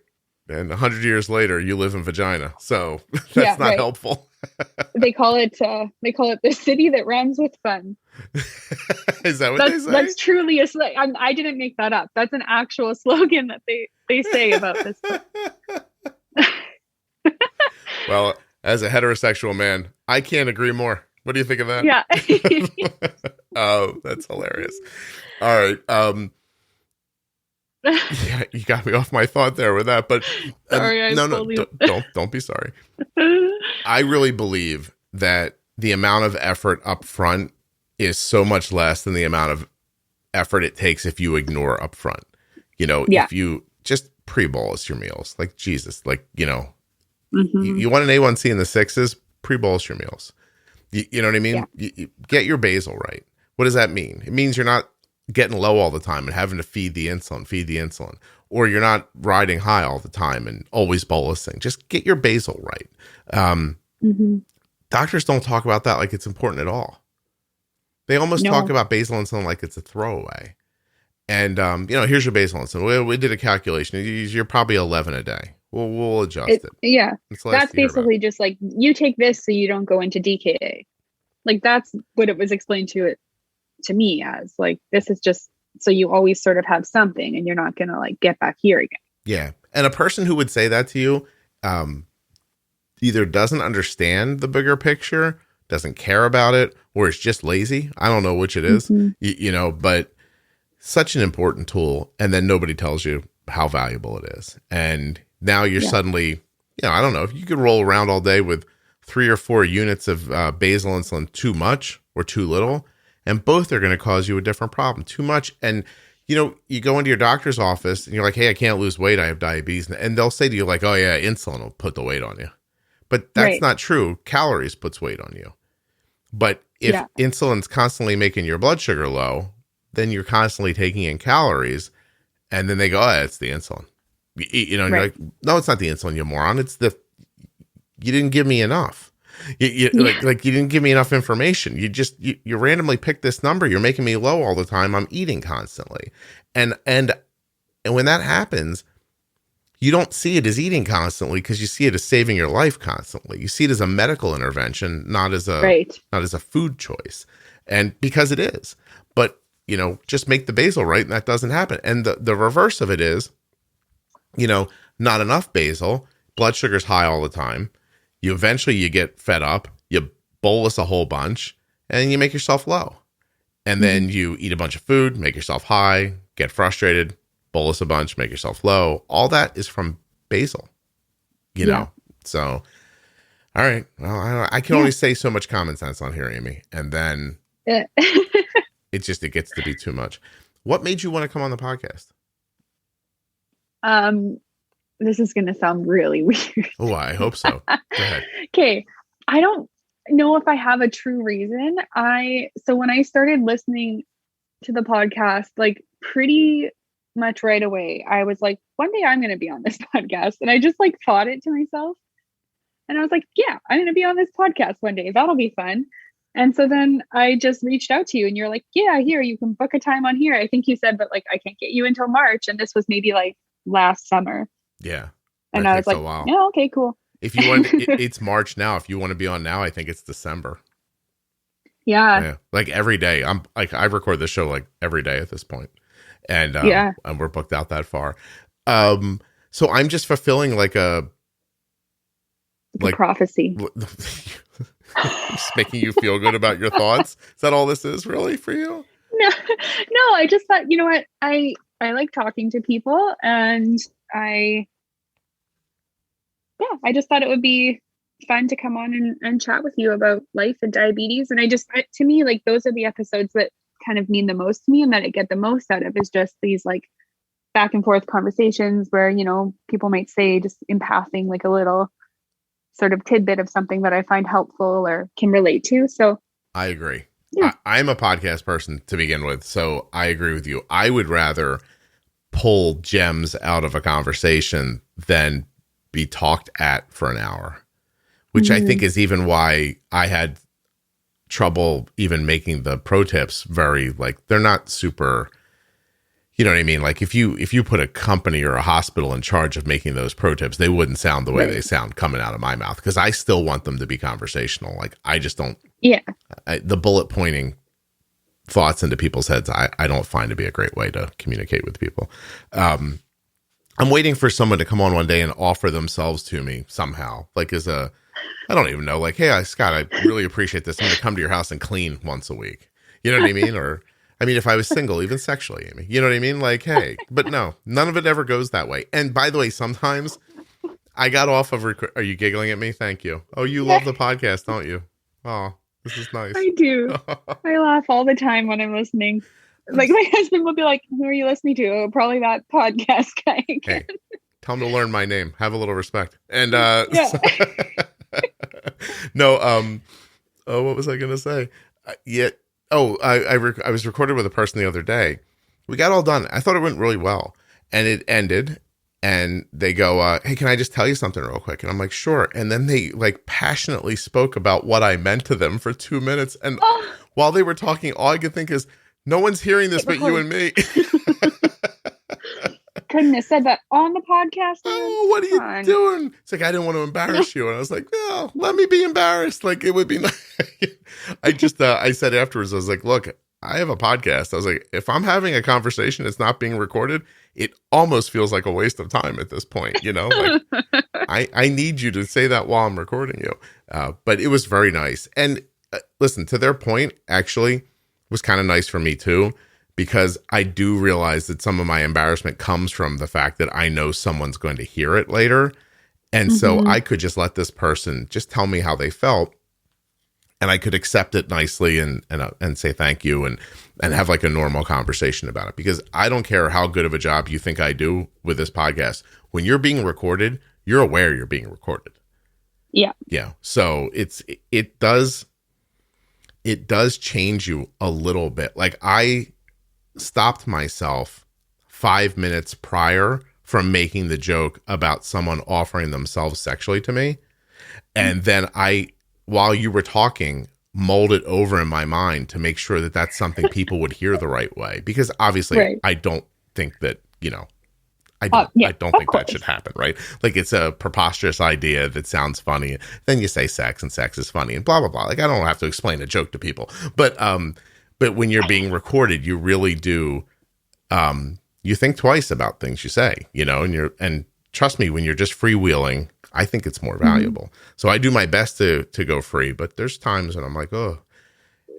And 100 years later, you live in vagina. So that's not helpful. They call it the city that rhymes with fun. Is that what they say? That's truly a slogan. I didn't make that up. That's an actual slogan that they say about this. Well, as a heterosexual man, I can't agree more. What do you think of that? Yeah. Oh, that's hilarious. All right. Yeah, you got me off my thought there with that, but sorry, don't be sorry. I really believe that the amount of effort up front is so much less than the amount of effort it takes if you ignore up front. If you just pre-bolus your meals, like Jesus, like, you want an A1C in the sixes, pre-bolus your meals. You know what I mean? Yeah. You get your basal right. What does that mean? It means you're not getting low all the time and having to feed the insulin, or you're not riding high all the time and always bolusing. Just get your basal right. Doctors don't talk about that like it's important at all. They almost talk about basal insulin like it's a throwaway. And, here's your basal insulin. We did a calculation. You're probably 11 a day. We'll adjust it. Yeah. That's basically just like, you take this so you don't go into DKA. Like, that's what it was explained to me as. Like, this is just so you always sort of have something and you're not going to like get back here again. Yeah. And a person who would say that to you either doesn't understand the bigger picture, doesn't care about it, or is just lazy. I don't know which it is, but such an important tool. And then nobody tells you how valuable it is. And now you're suddenly, I don't know, if you could roll around all day with 3 or 4 units of basal insulin too much or too little, and both are going to cause you a different problem. Too much. And, you go into your doctor's office and you're like, hey, I can't lose weight. I have diabetes. And they'll say to you like, oh yeah, insulin will put the weight on you. But that's not true. Calories puts weight on you. But if insulin's constantly making your blood sugar low, then you're constantly taking in calories. And then they go, oh, it's the insulin. And you're like, no, it's not the insulin, you moron. It's you didn't give me enough. Like you didn't give me enough information. You randomly picked this number. You're making me low all the time. I'm eating constantly. And when that happens, you don't see it as eating constantly because you see it as saving your life constantly. You see it as a medical intervention, not as a food choice. And because it is, but just make the basil right. And that doesn't happen. And the reverse of it is, not enough basil, blood sugar's high all the time. You get fed up, you bolus a whole bunch and you make yourself low. And then you eat a bunch of food, make yourself high, get frustrated, bolus a bunch, make yourself low. All that is from basil, know? So, all right. Well, I can only say so much common sense on here, Aimee. And then it gets to be too much. What made you want to come on the podcast? This is going to sound really weird. Oh, I hope so. Go ahead. Okay. I don't know if I have a true reason. So when I started listening to the podcast, like pretty much right away, I was like, one day I'm going to be on this podcast. And I just like thought it to myself. And I was like, yeah, I'm going to be on this podcast one day. That'll be fun. And so then I just reached out to you and you're like, yeah, here, you can book a time on here. I think you said, but like, I can't get you until March. And this was maybe like last summer. Yeah. And I was like, yeah, okay, cool. If you want, it's March now. If you want to be on now, I think it's December. Yeah. Like every day. I record this show like every day at this point. And and we're booked out that far. So I'm just fulfilling like a prophecy. Just making you feel good about your thoughts. Is that all this is really for you? No, I just thought, you know what? I like talking to people and I just thought it would be fun to come on and chat with you about life and diabetes. And to me, like those are the episodes that kind of mean the most to me and that I get the most out of is just these like back and forth conversations where, people might say just in passing, like a little sort of tidbit of something that I find helpful or can relate to. So I agree. Yeah. I'm a podcast person to begin with. So I agree with you. I would rather pull gems out of a conversation than be talked at for an hour, which I think is even why I had trouble even making the pro tips very like, they're not super, you know what I mean? Like if you put a company or a hospital in charge of making those pro tips, they wouldn't sound the way they sound coming out of my mouth. Cause I still want them to be conversational. Like I just don't, the bullet pointing thoughts into people's heads, I don't find to be a great way to communicate with people. I'm waiting for someone to come on one day and offer themselves to me somehow, like I don't even know, like, hey, Scott, I really appreciate this. I'm going to come to your house and clean once a week. You know what I mean? Or, I mean, if I was single, even sexually, Aimee, you know what I mean? Like, hey, but no, none of it ever goes that way. And by the way, sometimes I got off of, are you giggling at me? Thank you. Oh, you love the podcast, don't you? Oh, this is nice. I do. I laugh all the time when I'm listening. Like my husband will be like, who are you listening to? Oh, probably that podcast guy again. Hey, tell him to learn my name. Have a little respect. And no, what was I going to say? I was recorded with a person the other day. We got all done. I thought it went really well. And it ended and they go, hey, can I just tell you something real quick? And I'm like, sure. And then they like passionately spoke about what I meant to them for 2 minutes. And while they were talking, all I could think is, no one's hearing this but you and me. Couldn't have said that on the podcast. Oh, what are you doing? It's like, I didn't want to embarrass you. And I was like, no, let me be embarrassed. Like, it would be nice. I said afterwards, I was like, look, I have a podcast. I was like, if I'm having a conversation, it's not being recorded. It almost feels like a waste of time at this point. Like, I need you to say that while I'm recording you. But it was very nice. And listen, to their point, actually, was kind of nice for me too, because I do realize that some of my embarrassment comes from the fact that I know someone's going to hear it later. And so I could just let this person just tell me how they felt and I could accept it nicely and say thank you and have like a normal conversation about it, because I don't care how good of a job you think I do with this podcast. When you're being recorded, you're aware you're being recorded. Yeah. Yeah. So it does change you a little bit. Like I stopped myself 5 minutes prior from making the joke about someone offering themselves sexually to me. And then while you were talking, mulled it over in my mind to make sure that that's something people would hear the right way. Because obviously I don't think that, I don't think course. that should happen, right? Like, it's a preposterous idea that sounds funny. Then you say sex, and sex is funny, and blah blah blah. Like, I don't have to explain a joke to people, but when you're being recorded, you really do. You think twice about things you say, and trust me, when you're just freewheeling, I think it's more valuable. So I do my best to go free, but there's times when I'm like, oh,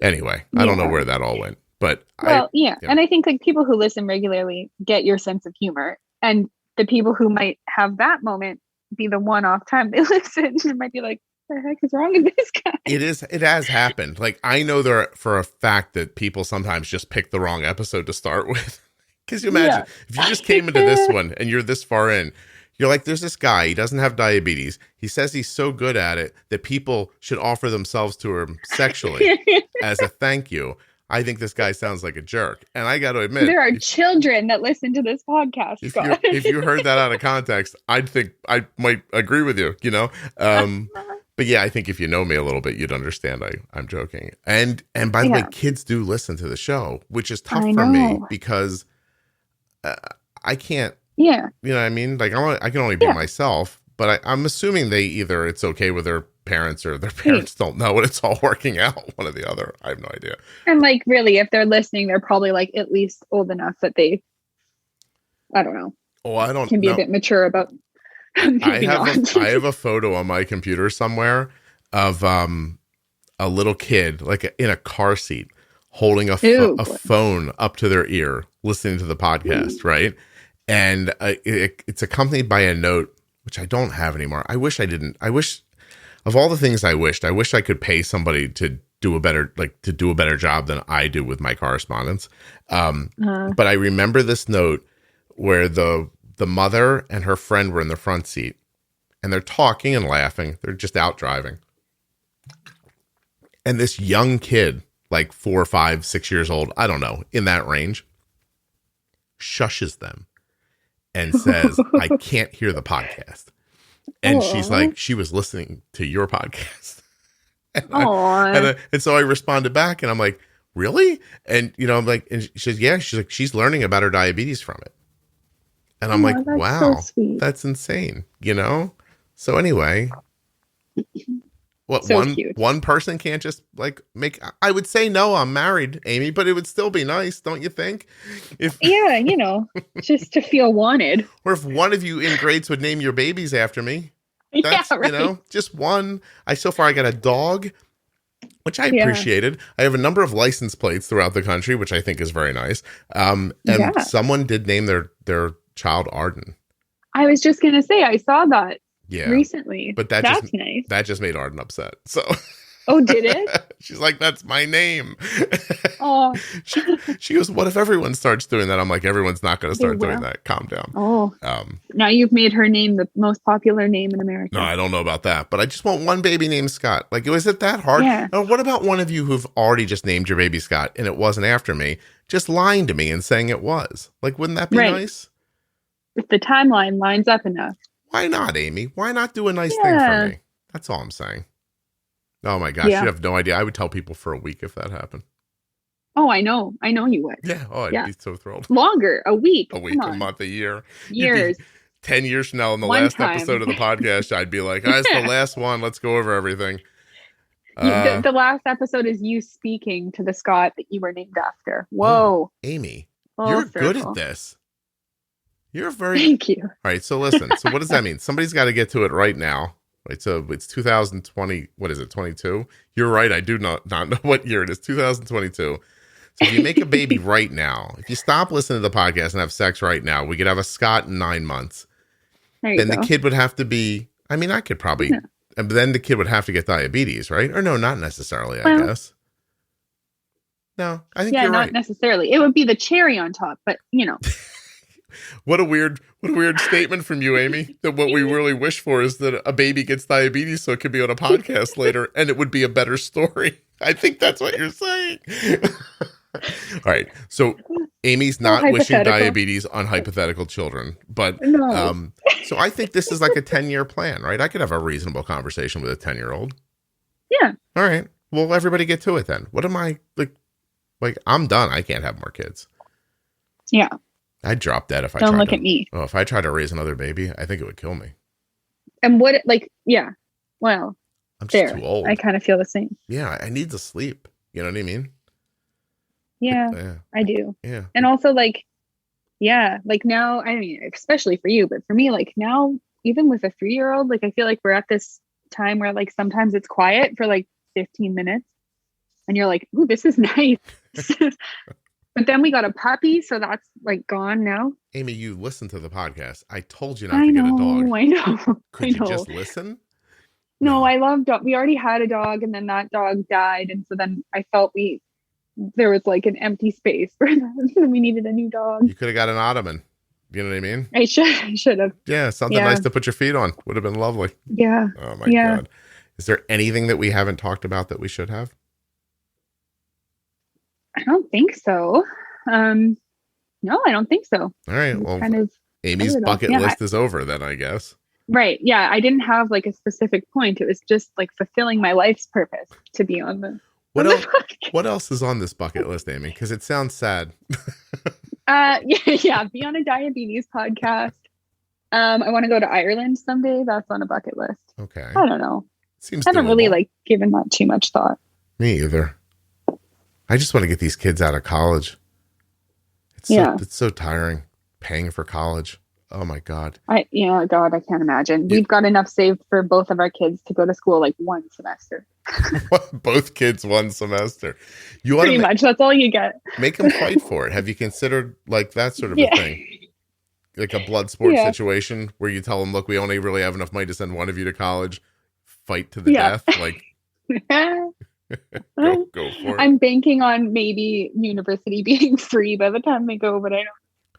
anyway, I don't know where that all went, but and I think like people who listen regularly get your sense of humor, and the people who might have that moment be the one-off time they listen, it might be like, what the heck is wrong with this guy? It has happened. Like, I know there for a fact that people sometimes just pick the wrong episode to start with. Because you imagine if you just came into this one and you're this far in, you're like, there's this guy, he doesn't have diabetes. He says he's so good at it that people should offer themselves to him sexually as a thank you. I think this guy sounds like a jerk. And I got to admit, there are children that listen to this podcast. If you heard that out of context, I'd think I might agree with you, But yeah, I think if you know me a little bit, you'd understand I'm joking. And by the way, kids do listen to the show, which is tough for me because I can't, you know what I mean? Like, I can only be myself, but I'm assuming it's okay with their parents, or their parents don't know, and it's all working out, one or the other. I have no idea. And like, really, if they're listening, they're probably like at least old enough that they, I don't know. Oh, I don't can be a bit mature about. I have a photo on my computer somewhere of a little kid, like in a car seat, holding a phone up to their ear, listening to the podcast, right? And it's accompanied by a note, which I don't have anymore. I wish I didn't. I wish, of all the things I wish I could pay somebody to do a better job than I do with my correspondence. But I remember this note where the mother and her friend were in the front seat, and they're talking and laughing. They're just out driving. And this young kid, like 4, 5, 6 years old, I don't know, in that range, shushes them and says, I can't hear the podcast. And she's like, she was listening to your podcast. And so I responded back, and I'm like, really? And, I'm like, and she says, yeah, she's like, she's learning about her diabetes from it. And I'm like, wow, so that's insane, So anyway, one person can't just like I would say, no, I'm married, Aimee, but it would still be nice, don't you think? Just to feel wanted. Or if one of you ingrates would name your babies after me, that's, just one. So far I got a dog, which I appreciated. I have a number of license plates throughout the country, which I think is very nice. And someone did name their child Arden. I was just gonna say, I saw that recently, but that's nice. That just made Arden upset. So, oh, did it? She's like, "That's my name." Oh, she goes, "What if everyone starts doing that?" I'm like, "Everyone's not going to start doing that. Calm down." Oh, now you've made her name the most popular name in America. No, I don't know about that, but I just want one baby named Scott. Like, was it that hard? Yeah. Or what about one of you who've already just named your baby Scott and it wasn't after me, just lying to me and saying it was? Like, wouldn't that be nice? If the timeline lines up enough. Why not, Aimee? Why not do a nice thing for me? That's all I'm saying. Oh my gosh, you have no idea. I would tell people for a week if that happened. Oh, I know you would. Yeah. Oh, I'd be so thrilled. Longer, a week. A week, a month, a year. Years. 10 years from now, in the last episode of the podcast, I'd be like, it's the last one. Let's go over everything. The last episode is you speaking to the Scott that you were named after. Whoa. Aimee, you're good at this. You're very... Thank you. All right, so listen. So what does that mean? Somebody's got to get to it right now. Right, so it's 2020. What is it, 22? You're right. I do not know what year it is. 2022. So if you make a baby right now, if you stop listening to the podcast and have sex right now, we could have a Scott in 9 months. Then the kid would have to be... I mean, I could probably... Yeah. And then the kid would have to get diabetes, right? Or no, not necessarily, I guess. No, I think you're right. Yeah, not necessarily. It would be the cherry on top, but What a weird statement from you, Aimee, that what we really wish for is that a baby gets diabetes so it could be on a podcast later and it would be a better story. I think that's what you're saying. All right. So Aimee's not wishing diabetes on hypothetical children, but so I think this is like a 10-year plan, right? I could have a reasonable conversation with a 10-year-old. Yeah. All right. Well, everybody get to it then. What am I like, I'm done. I can't have more kids. Yeah. I'd drop dead if I Don't tried look to. at me. Oh, if I tried to raise another baby, I think it would kill me. And what, like, yeah. Well, I'm just there. too old. I kind of feel the same. Yeah, I need to sleep. You know what I mean? Yeah, Yeah. I do. Yeah. And also, like, yeah, like now, I mean, especially for you, but for me, like now, even with a 3-year-old, like I feel like we're at this time where like sometimes it's quiet for like 15 minutes and you're like, ooh, this is nice. But then we got a puppy, so that's like gone now. Aimee, you listen to the podcast. I told you not to get a dog. I know. Could you just listen? No, I love dog. We already had a dog and then that dog died. And so then I felt there was like an empty space for that. And we needed a new dog. You could have got an ottoman. You know what I mean? I should have. Yeah, something nice to put your feet on. Would have been lovely. Yeah. Oh my God. Is there anything that we haven't talked about that we should have? I don't think so. No, I don't think so. All right. Well, kind of Amy's bucket list is over then, I guess. Right. Yeah. I didn't have like a specific point. It was just like fulfilling my life's purpose to be on the. What else is on this bucket list, Aimee? Because it sounds sad. Yeah. Be on a diabetes podcast. I want to go to Ireland someday. That's on a bucket list. Okay. I don't know. Seems I haven't doable. really like given that too much thought. Me either. I just want to get these kids out of college. It's so tiring paying for college. Oh my God. God, I can't imagine. We've got enough saved for both of our kids to go to school like one semester. Both kids one semester. You Pretty much. That's all you get. Make them fight for it. Have you considered like that sort of a thing? Like a blood sport situation where you tell them, look, we only really have enough money to send one of you to college. Fight to the death. Like, go for it. I'm banking on maybe university being free by the time they go, but I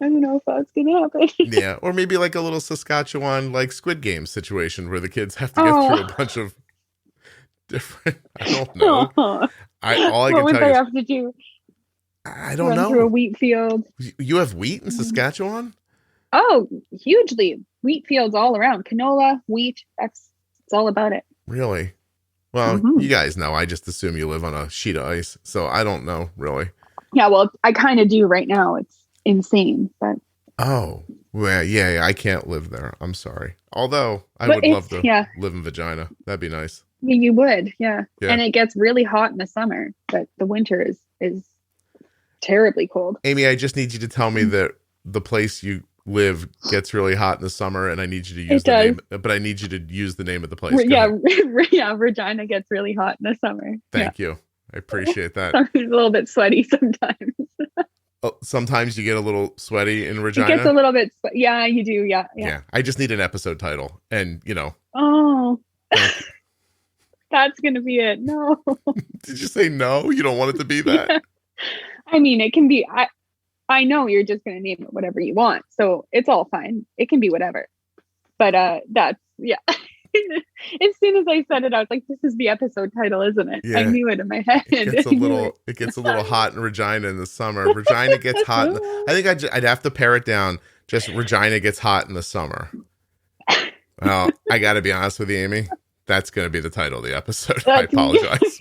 don't know if that's gonna happen. Yeah, or maybe like a little Saskatchewan like Squid Game situation where the kids have to get through a bunch of different. I don't know. What would they have to do? I don't know. Through a wheat field. You have wheat in Saskatchewan? Oh, hugely. Wheat fields all around. Canola, wheat. It's all about it. Really? Well, you guys know. I just assume you live on a sheet of ice, so I don't know really. Yeah, well, I kind of do right now. It's insane, but well, yeah, I can't live there. I'm sorry. Although I would love to live in Vagina. That'd be nice. You would, yeah. And it gets really hot in the summer, but the winter is terribly cold. Aimee, I just need you to tell me that the place you live gets really hot in the summer, and I need you to use the name, but I need you to use the name of the place. Regina gets really hot in the summer. Thank you. I appreciate that. I'm a little bit sweaty sometimes. Sometimes you get a little sweaty in Regina. It gets a little bit. Yeah, you do. Yeah. I just need an episode title, and Oh, that's gonna be it. No. Did you say no? You don't want it to be that? Yeah. I mean, it can be. I know you're just gonna name it whatever you want, so it's all fine. It can be whatever. But that's As soon as I said it, I was like, "This is the episode title, isn't it?" Yeah. I knew it in my head. It gets a little hot in Regina in the summer. Regina gets hot. I think I'd have to pare it down. Just Regina gets hot in the summer. Well, I got to be honest with you, Aimee. That's going to be the title of the episode. I apologize,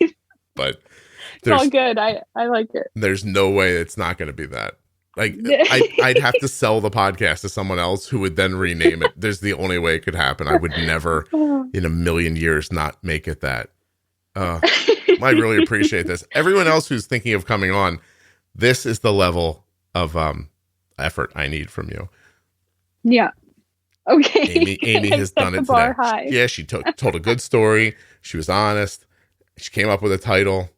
but it's all good. I like it. There's no way it's not going to be that. Like I'd have to sell the podcast to someone else who would then rename it. There's the only way it could happen. I would never in a million years not make it that. I really appreciate this. Everyone else who's thinking of coming on, this is the level of effort I need from you. Yeah. Okay. Aimee has done it today. High. Yeah, she told a good story. She was honest. She came up with a title.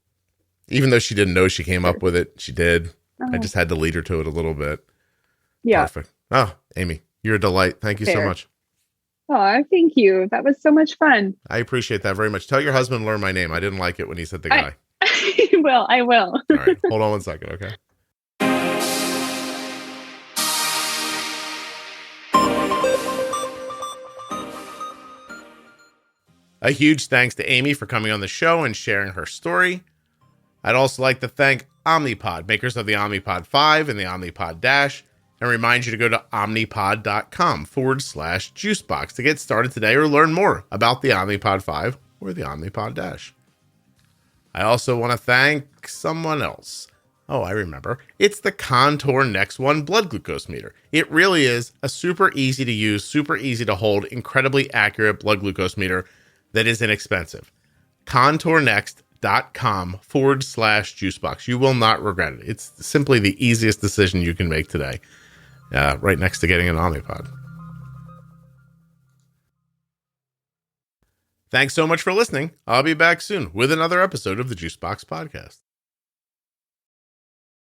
Even though she didn't know she came up with it, she did. I just had to lead her to it a little bit. Yeah. Perfect. Oh, Aimee, you're a delight. Thank you so much. Oh, thank you. That was so much fun. I appreciate that very much. Tell your husband to learn my name. I didn't like it when he said the guy. I will. All right. Hold on one second, okay? A huge thanks to Aimee for coming on the show and sharing her story. I'd also like to thank Omnipod, makers of the Omnipod 5 and the Omnipod DASH, and remind you to go to omnipod.com/juicebox to get started today or learn more about the Omnipod 5 or the Omnipod DASH. I also want to thank someone else. Oh, I remember. It's the Contour Next One blood glucose meter. It really is a super easy to use, super easy to hold, incredibly accurate blood glucose meter that is inexpensive. ContourNext.com/juicebox. You will not regret it. It's simply the easiest decision you can make today, right next to getting an Omnipod. Thanks so much for listening. I'll be back soon with another episode of the Juicebox Podcast.